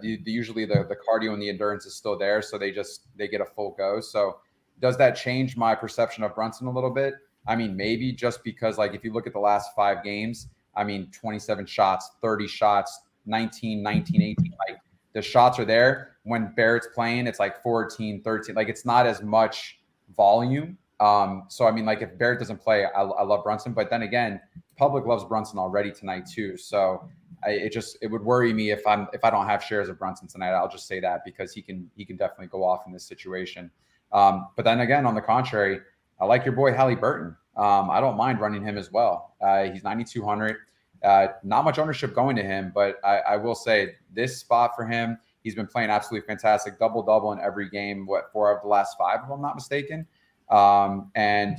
Speaker 2: usually the cardio and the endurance is still there, so they get a full go. So does that change my perception of Brunson a little bit? I mean, maybe, just because like if you look at the last 5 games, I mean, 27 shots, 30 shots, 19, 18. Like the shots are there. When Barrett's playing, it's like 14, 13. Like it's not as much volume. So I mean, like if Barrett doesn't play, I love Brunson. But then again, public loves Brunson already tonight too. So it would worry me if I don't have shares of Brunson tonight. I'll just say that, because he can definitely go off in this situation. But then again, on the contrary, I like your boy Halliburton. I don't mind running him as well. He's 9,200. Not much ownership going to him, but I will say this spot for him, he's been playing absolutely fantastic. Double in every game. 4 of the last 5, if I'm not mistaken. And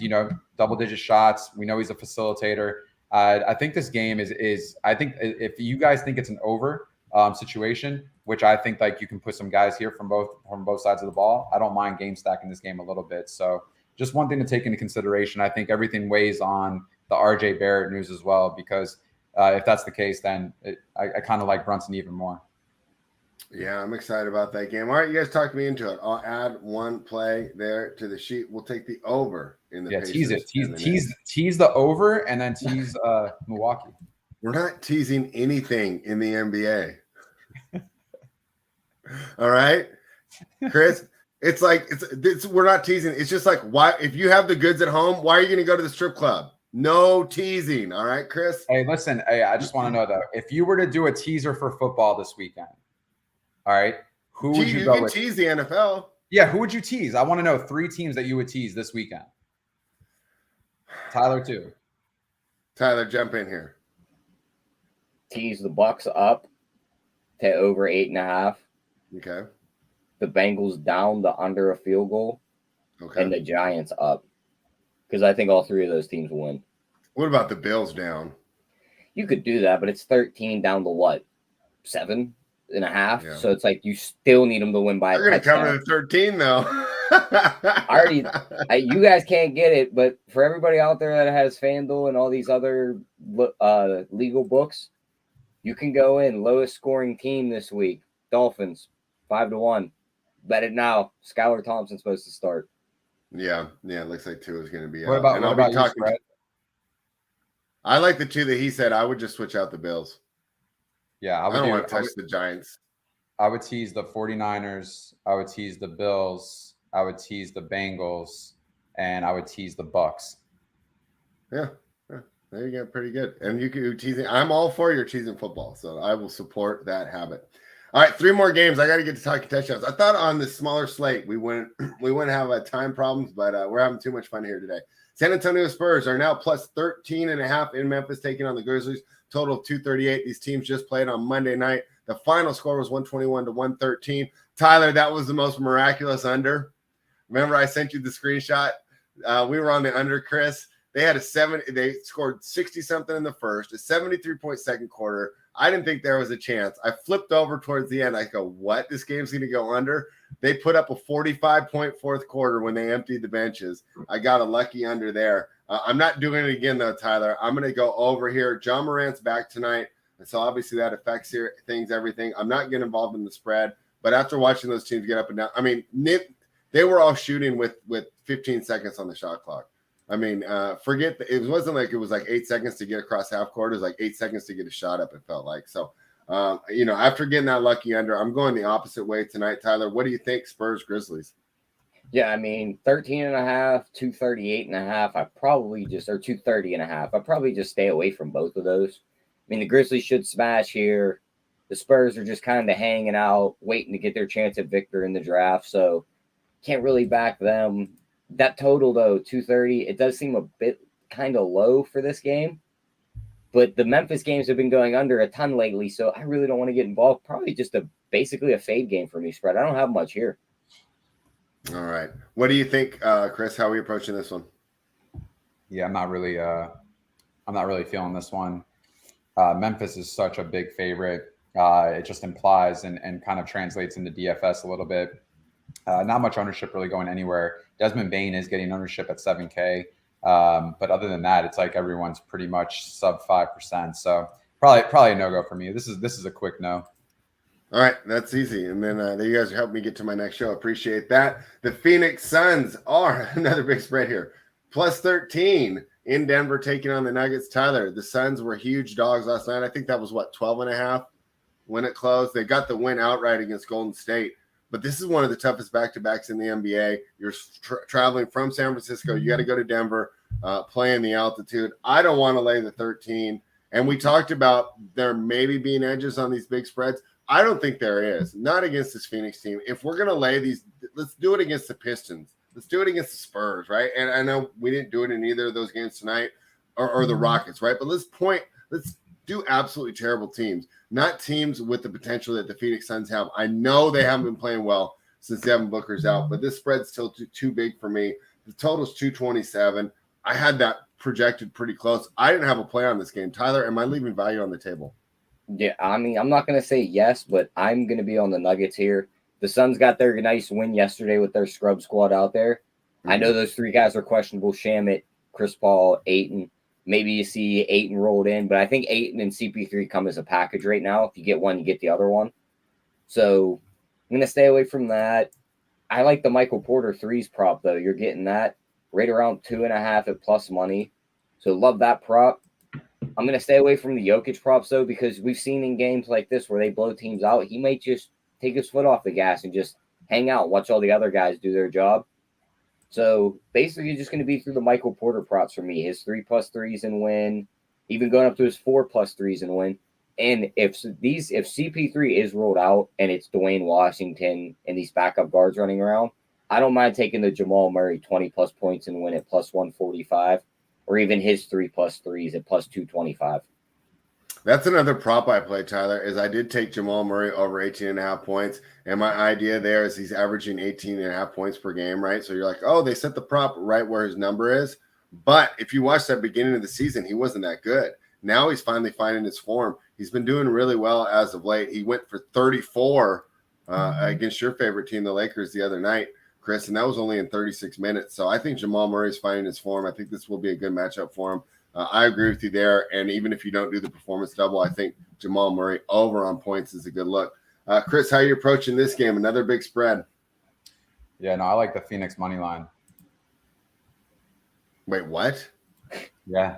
Speaker 2: double-digit shots. We know he's a facilitator. I think this game is. I think if you guys think it's an over situation, which I think like you can put some guys here from both sides of the ball, I don't mind game stacking this game a little bit. So just one thing to take into consideration. I think everything weighs on the RJ Barrett news as well, because if that's the case, then I kind of like Brunson even more.
Speaker 1: Yeah, I'm excited about that game. All right, you guys talked me into it. I'll add one play there to the sheet. We'll take the over in the Pacers.
Speaker 2: Tease the over, and then tease Milwaukee.
Speaker 1: We're not teasing anything in the NBA. All right, Chris. It's like we're not teasing. It's just like, why? If you have the goods at home, why are you going to go to the strip club? No teasing. All right, Chris.
Speaker 2: Hey, listen. Hey, I just want to know though, if you were to do a teaser for football this weekend, all right, who would you go with?
Speaker 1: Tease the NFL.
Speaker 2: Yeah, who would you tease? I want to know 3 teams that you would tease this weekend. Tyler too.
Speaker 1: Tyler, jump in here.
Speaker 3: Tease the Bucks up to over 8.5.
Speaker 1: Okay.
Speaker 3: The Bengals down to under a field goal.
Speaker 1: Okay.
Speaker 3: And the Giants up, because I think all 3 of those teams will win.
Speaker 1: What about the Bills down?
Speaker 3: You could do that, but it's 13 down to what? 7.5.
Speaker 1: Yeah.
Speaker 3: So it's like you still need them to win by.
Speaker 1: They're going to cover the 13 though.
Speaker 3: You guys can't get it, but for everybody out there that has FanDuel and all these other legal books, you can go in lowest scoring team this week. Dolphins 5-1. Bet it now. Skylar Thompson's supposed to start.
Speaker 1: Yeah. It looks like 2 is going to be.
Speaker 2: What about you, Fred?
Speaker 1: I like the 2 that he said. I would just switch out the Bills.
Speaker 2: Yeah,
Speaker 1: I don't want to touch the Giants.
Speaker 2: I would tease the 49ers. I would tease the Bills. I would tease the Bengals, and I would tease the Bucks.
Speaker 1: Yeah. There you go. Pretty good. And you can teasing. I'm all for your teasing football, so I will support that habit. All right, 3 more games. I got to get to talking touchdowns. I thought on the smaller slate we wouldn't have time problems, but we're having too much fun here today. San Antonio Spurs are now plus 13.5 in Memphis, taking on the Grizzlies. Total of 238. These teams just played on Monday night. The final score was 121-113. Tyler, that was the most miraculous under. Remember, I sent you the screenshot. We were on the under, Chris. They had they scored 60-something in the first, a 73-point second quarter. I didn't think there was a chance. I flipped over towards the end. I go, what? This game's going to go under? They put up a 45-point fourth quarter when they emptied the benches. I got a lucky under there. I'm not doing it again, though, Tyler. I'm going to go over here. John Morant's back tonight, and so obviously that affects everything. I'm not getting involved in the spread, but after watching those teams get up and down, I mean, they were all shooting with 15 seconds on the shot clock. I mean, it wasn't like it was like 8 seconds to get across half court. It was like 8 seconds to get a shot up, it felt like. So, after getting that lucky under, I'm going the opposite way tonight. Tyler, what do you think, Spurs, Grizzlies?
Speaker 3: Yeah, I mean, 13.5, 238.5. I probably just, or 230.5. I probably just stay away from both of those. I mean, the Grizzlies should smash here. The Spurs are just kind of hanging out, waiting to get their chance at Victor in the draft. So, can't really back them. That total, though, 230, it does seem a bit kind of low for this game. But the Memphis games have been going under a ton lately, so I really don't want to get involved. Probably just basically a fade game for me, spread. I don't have much here.
Speaker 1: All right. What do you think, Chris? How are we approaching this one?
Speaker 2: Yeah, I'm not really feeling this one. Memphis is such a big favorite. It just implies and kind of translates into DFS a little bit. Not much ownership really going anywhere. Desmond Bane is getting ownership at 7K. But other than that, it's like everyone's pretty much sub 5%. So probably a no-go for me. This is a quick no.
Speaker 1: All right, that's easy. And then you guys helped me get to my next show. Appreciate that. The Phoenix Suns are another big spread here. Plus 13 in Denver taking on the Nuggets. Tyler, the Suns were huge dogs last night. I think that was, 12.5 when it closed. They got the win outright against Golden State. But this is one of the toughest back-to-backs in the NBA. You're traveling from San Francisco. You got to go to Denver, playing the altitude. I don't want to lay the 13. And we talked about there maybe being edges on these big spreads. I don't think there is. Not against this Phoenix team. If we're going to lay these, let's do it against the Pistons. Let's do it against the Spurs, right? And I know we didn't do it in either of those games tonight or the Rockets, right? But let's do absolutely terrible teams, not teams with the potential that the Phoenix Suns have. I know they haven't been playing well since Devin Booker's out, but this spread's still too big for me. The total's 227. I had that projected pretty close. I didn't have a play on this game. Tyler, am I leaving value on the table?
Speaker 3: Yeah, I mean, I'm not going to say yes, but I'm going to be on the Nuggets here. The Suns got their nice win yesterday with their scrub squad out there. I know those three guys are questionable: Shamet, Chris Paul, Ayton. Maybe you see Ayton rolled in, but I think Ayton and CP3 come as a package right now. If you get one, you get the other one. So I'm going to stay away from that. I like the Michael Porter threes prop, though. You're getting that right around 2.5 at plus money. So love that prop. I'm going to stay away from the Jokic props, though, because we've seen in games like this where they blow teams out, he might just take his foot off the gas and just hang out, watch all the other guys do their job. So basically, you're just going to be through the Michael Porter props for me. His 3+3s and win, even going up to his 4+3s and win. And if CP3 is rolled out and it's Dwayne Washington and these backup guards running around, I don't mind taking the Jamal Murray 20+ points and win at plus 145, or even his 3+3s at plus 225.
Speaker 1: That's another prop I play, Tyler, is I did take Jamal Murray over 18.5 points. And my idea there is he's averaging 18.5 points per game, right? So you're like, oh, they set the prop right where his number is. But if you watch that beginning of the season, he wasn't that good. Now he's finally finding his form. He's been doing really well as of late. He went for 34 against your favorite team, the Lakers, the other night, Chris, and that was only in 36 minutes. So I think Jamal Murray's finding his form. I think this will be a good matchup for him. I agree with you there. And even if you don't do the performance double, I think Jamal Murray over on points is a good look. Chris, how are you approaching this game? Another big spread.
Speaker 2: Yeah, no, I like the Phoenix money line.
Speaker 1: Wait, what?
Speaker 2: Yeah.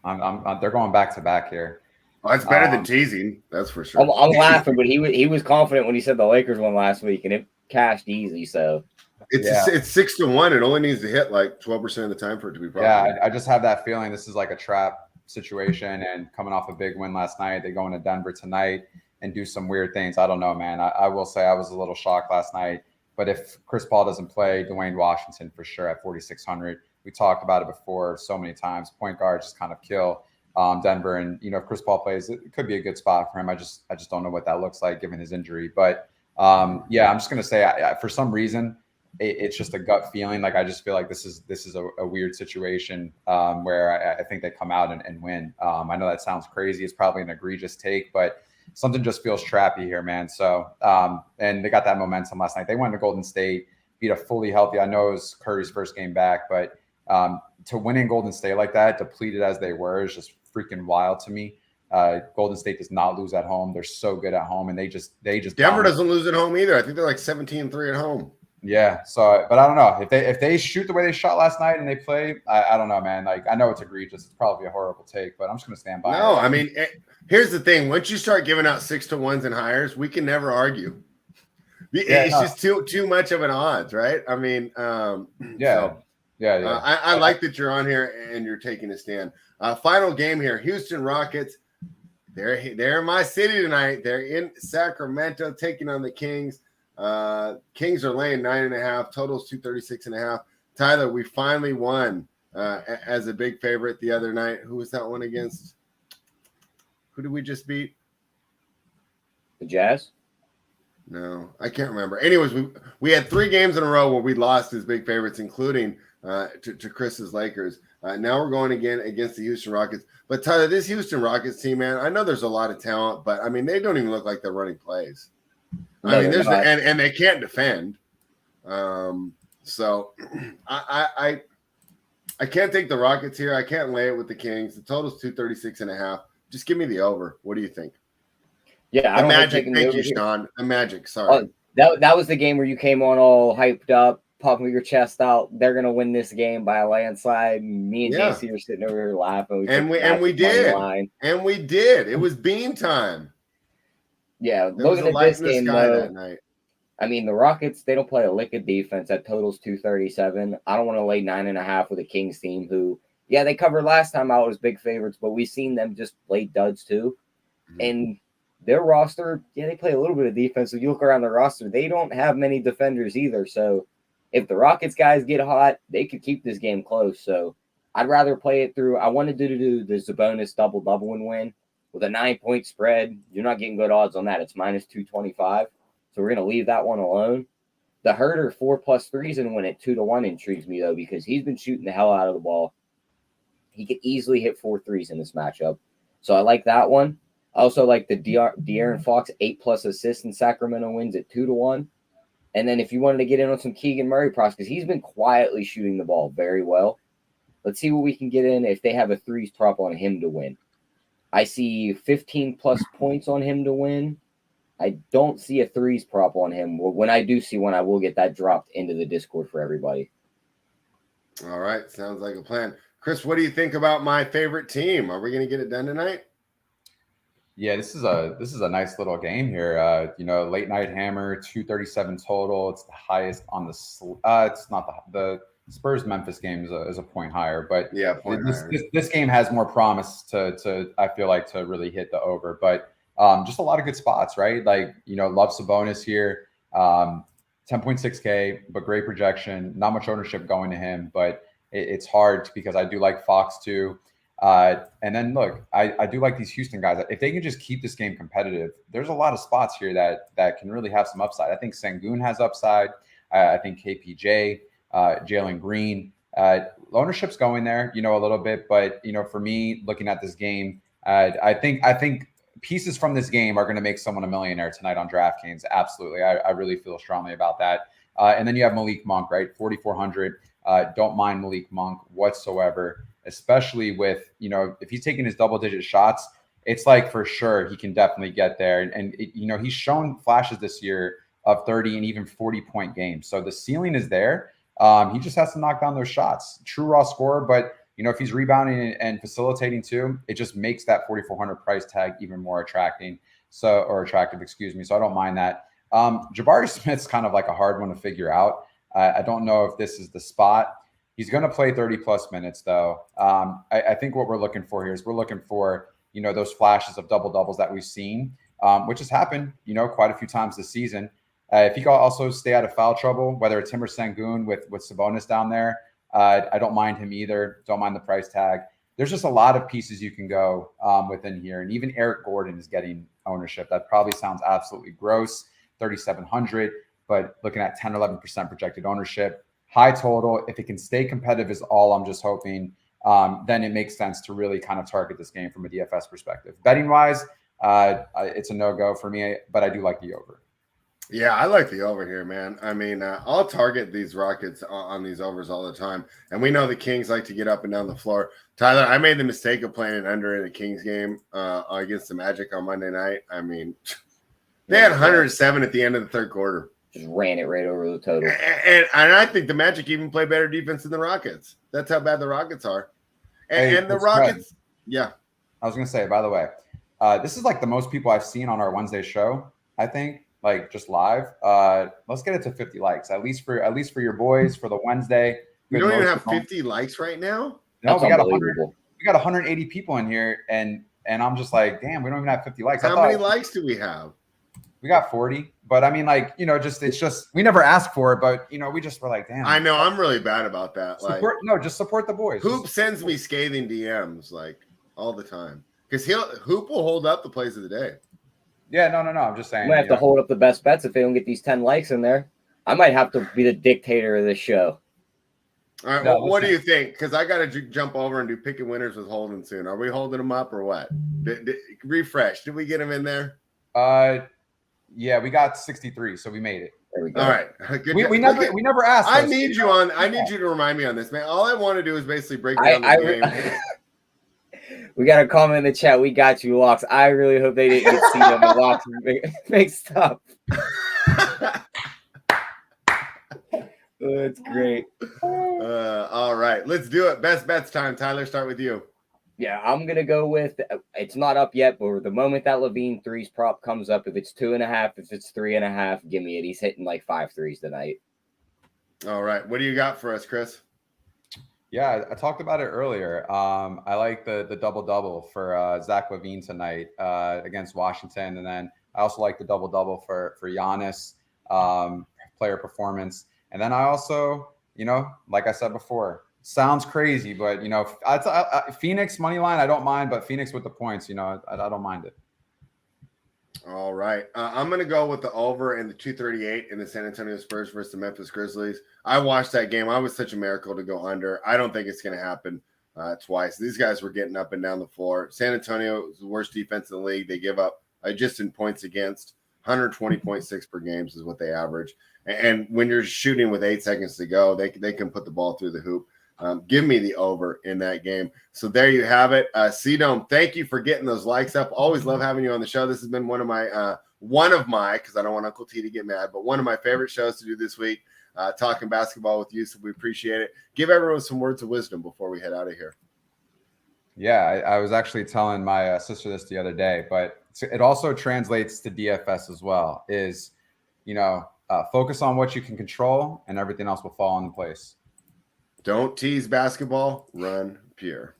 Speaker 2: I'm they're going back to back here.
Speaker 1: Oh, it's better than teasing. That's for sure.
Speaker 3: I'm laughing, but he was confident when he said the Lakers won last week, and it cashed easy. So
Speaker 1: it's 6-1. It only needs to hit like 12% of the time for it to be profitable.
Speaker 2: Yeah, I just have that feeling this is like a trap situation. And coming off a big win last night, they go into Denver tonight and do some weird things. I don't know, man. I will say I was a little shocked last night. But if Chris Paul doesn't play, Dwayne Washington for sure at 4,600. We talked about it before so many times. Point guards just kind of kill Denver. And, if Chris Paul plays, it could be a good spot for him. I just don't know what that looks like given his injury. But, I'm just going to say for some reason, it's just a gut feeling. Like I just feel like this is a weird situation where I think they come out and win. I know that sounds crazy. It's probably an egregious take, but something just feels trappy here, man. So, and they got that momentum last night. They went to Golden State, beat a fully healthy. I know it was Curry's first game back, but to win in Golden State like that, depleted as they were, is just freaking wild to me. Golden State does not lose at home. They're so good at home, and they just
Speaker 1: Denver doesn't lose at home either. I think they're like 17-3 at home.
Speaker 2: Yeah. So, but I don't know if they shoot the way they shot last night and they play. I don't know, man. Like I know it's egregious. It's probably a horrible take, but I'm just gonna stand by.
Speaker 1: No, I mean, here's the thing. Once you start giving out 6-1s and higher, we can never argue. It's just too much of an odds, right? I mean,
Speaker 2: yeah.
Speaker 1: I like that you're on here and you're taking a stand. Final game here: Houston Rockets. They're in my city tonight. They're in Sacramento taking on the Kings. Kings are laying 9.5. Totals 236.5. Tyler, we finally won as a big favorite the other night. Who was that one against? Who did we just beat?
Speaker 3: The Jazz?
Speaker 1: No, I can't remember. Anyways, we had 3 games in a row where we lost as big favorites, including to Chris's Lakers. Now we're going again against the Houston Rockets. But Tyler, this Houston Rockets team, man, I know there's a lot of talent, but I mean, they don't even look like they're running plays. I mean, and they can't defend. So I can't take the Rockets here. I can't lay it with the Kings. The total's 236.5. Just give me the over. What do you think?
Speaker 3: Yeah,
Speaker 1: the Magic. Thank you, Sean. The Magic. Sorry.
Speaker 3: That was the game where you came on all hyped up, puffing your chest out. They're gonna win this game by a landslide. Me and JC are sitting over here laughing.
Speaker 1: We did. And we did. It was bean time.
Speaker 3: Yeah,
Speaker 1: there
Speaker 3: looking at this game though,
Speaker 1: that night.
Speaker 3: I mean, the Rockets, they don't play a lick of defense. That totals 237. I don't want to lay 9.5 with a Kings team who, yeah, they covered last time out as big favorites, but we've seen them just play duds too. Mm-hmm. And their roster, yeah, they play a little bit of defense. If you look around the roster, they don't have many defenders either. So if the Rockets guys get hot, they could keep this game close. So I'd rather play it through. I wanted to do the Sabonis double-double and win. With a 9-point spread, you're not getting good odds on that. It's minus 225. So we're going to leave that one alone. The Herter 4+ threes and win at 2-1 intrigues me, though, because he's been shooting the hell out of the ball. He could easily hit 4 threes in this matchup. So I like that one. I also like the De'Aaron Fox 8+ assists in Sacramento wins at 2-1. And then if you wanted to get in on some Keegan Murray props, because he's been quietly shooting the ball very well. Let's see what we can get in if they have a threes prop on him to win. I see 15+ points on him to win. I don't see a threes prop on him. When I do see one, I will get that dropped into the Discord for everybody.
Speaker 1: All right. Sounds like a plan. Chris, what do you think about my favorite team? Are we going to get it done tonight?
Speaker 2: Yeah, this is a nice little game here. Late night hammer, 237 total. It's the highest on the it's not the Spurs Memphis game is a point higher, but
Speaker 1: yeah,
Speaker 2: this game has more promise to I feel like to really hit the over. But just a lot of good spots, right? Like, love Sabonis here. 10.6K, but great projection. Not much ownership going to him, but it's hard because I do like Fox too. And then look, I do like these Houston guys. If they can just keep this game competitive, there's a lot of spots here that can really have some upside. I think Sengun has upside. I think KPJ, Jalen Green, ownership's going there, a little bit. But for me, looking at this game, I think pieces from this game are going to make someone a millionaire tonight on DraftKings. Absolutely, I really feel strongly about that. And then you have Malik Monk, right? 4,400. Don't mind Malik Monk whatsoever. Especially with, if he's taking his double-digit shots, it's like for sure he can definitely get there. And he's shown flashes this year of 30 and even 40-point games. So the ceiling is there. He just has to knock down those shots. True raw scorer, but, if he's rebounding and facilitating too, it just makes that 4,400 price tag even more attractive, So I don't mind that. Jabari Smith's kind of like a hard one to figure out. I don't know if this is the spot. He's going to play 30+ minutes, though. I think what we're looking for here is those flashes of double doubles that we've seen, which has happened, quite a few times this season. If he can also stay out of foul trouble, whether it's him or Sengun with Sabonis down there, I don't mind him either. Don't mind the price tag. There's just a lot of pieces you can go within here, and even Eric Gordon is getting ownership. That probably sounds absolutely gross, 3,700, but looking at 10-11% projected ownership. High total. If it can stay competitive is all I'm just hoping. Then it makes sense to really kind of target this game from a DFS perspective. Betting wise, it's a no-go for me, but I do like the over.
Speaker 1: Yeah, I like the over here, man. I mean, I'll target these Rockets on these overs all the time. And we know the Kings like to get up and down the floor. Tyler, I made the mistake of playing an under in a Kings game against the Magic on Monday night. I mean, they had 107 at the end of the third quarter.
Speaker 3: Just ran it right over the total.
Speaker 1: And I think the Magic even play better defense than the Rockets. That's how bad the Rockets are. And the Rockets, yeah.
Speaker 2: I was going to say, by the way, this is like the most people I've seen on our Wednesday show, I think, like just live. Let's get it to 50 likes, at least for your boys for the Wednesday.
Speaker 1: We don't even have 50 likes right now?
Speaker 2: No, we got 180 people in here, and I'm just like, damn, we don't even have 50 likes.
Speaker 1: How many likes do we have?
Speaker 2: We got 40, but I mean, like, it's just we never asked for it, but we just were like, damn.
Speaker 1: I know I'm really bad about that.
Speaker 2: Just support the boys.
Speaker 1: Hoop sends me scathing DMs like all the time because Hoop will hold up the plays of the day.
Speaker 2: Yeah, no. I'm just saying.
Speaker 3: You might have to hold up the best bets if they don't get these 10 likes in there. I might have to be the dictator of this show.
Speaker 1: All right.
Speaker 2: No,
Speaker 1: Well, what do
Speaker 2: listen.
Speaker 1: you think? Because I got to jump over and do picking winners with Holden soon. Are we holding them up or what? Refresh. Did we get him in there?
Speaker 2: Yeah, we got 63, so we made it.
Speaker 3: There we go.
Speaker 1: All right. Good
Speaker 2: We never asked.
Speaker 1: I
Speaker 2: us,
Speaker 1: need you on. I need you to remind me on this, man. All I want to do is basically break down
Speaker 3: I
Speaker 1: the game.
Speaker 3: We got a comment in the chat. We got you, Locks. I really hope they didn't get Cito and Locks mixed up. That's great.
Speaker 1: All right, let's do it. Best bets time. Tyler, start with you.
Speaker 3: Yeah, I'm gonna go with. It's not up yet, but the moment that Levine threes prop comes up, if it's 2.5, if it's 3.5, give me it. He's hitting like 5 threes tonight.
Speaker 1: All right, what do you got for us, Chris?
Speaker 2: Yeah, I talked about it earlier. I like the double-double for Zach LaVine tonight against Washington. And then I also like the double-double for Giannis, player performance. And then I also, like I said before, sounds crazy, but, Phoenix money line, I don't mind. But Phoenix with the points, I don't mind it.
Speaker 1: All right. I'm going to go with the over in the 238 in the San Antonio Spurs versus the Memphis Grizzlies. I watched that game. I was such a miracle to go under. I don't think it's going to happen twice. These guys were getting up and down the floor. San Antonio is the worst defense in the league. They give up just in points against 120.6 per games is what they average. And when you're shooting with 8 seconds to go, they can put the ball through the hoop. Give me the over in that game. So there you have it. C-Dome, thank you for getting those likes up. Always love having you on the show. This has been one of my, because I don't want Uncle T to get mad, but one of my favorite shows to do this week, talking basketball with you. So we appreciate it. Give everyone some words of wisdom before we head out of here.
Speaker 2: Yeah, I was actually telling my sister this the other day, but it also translates to DFS as well, is, focus on what you can control and everything else will fall into place.
Speaker 1: Don't tease basketball, run pure.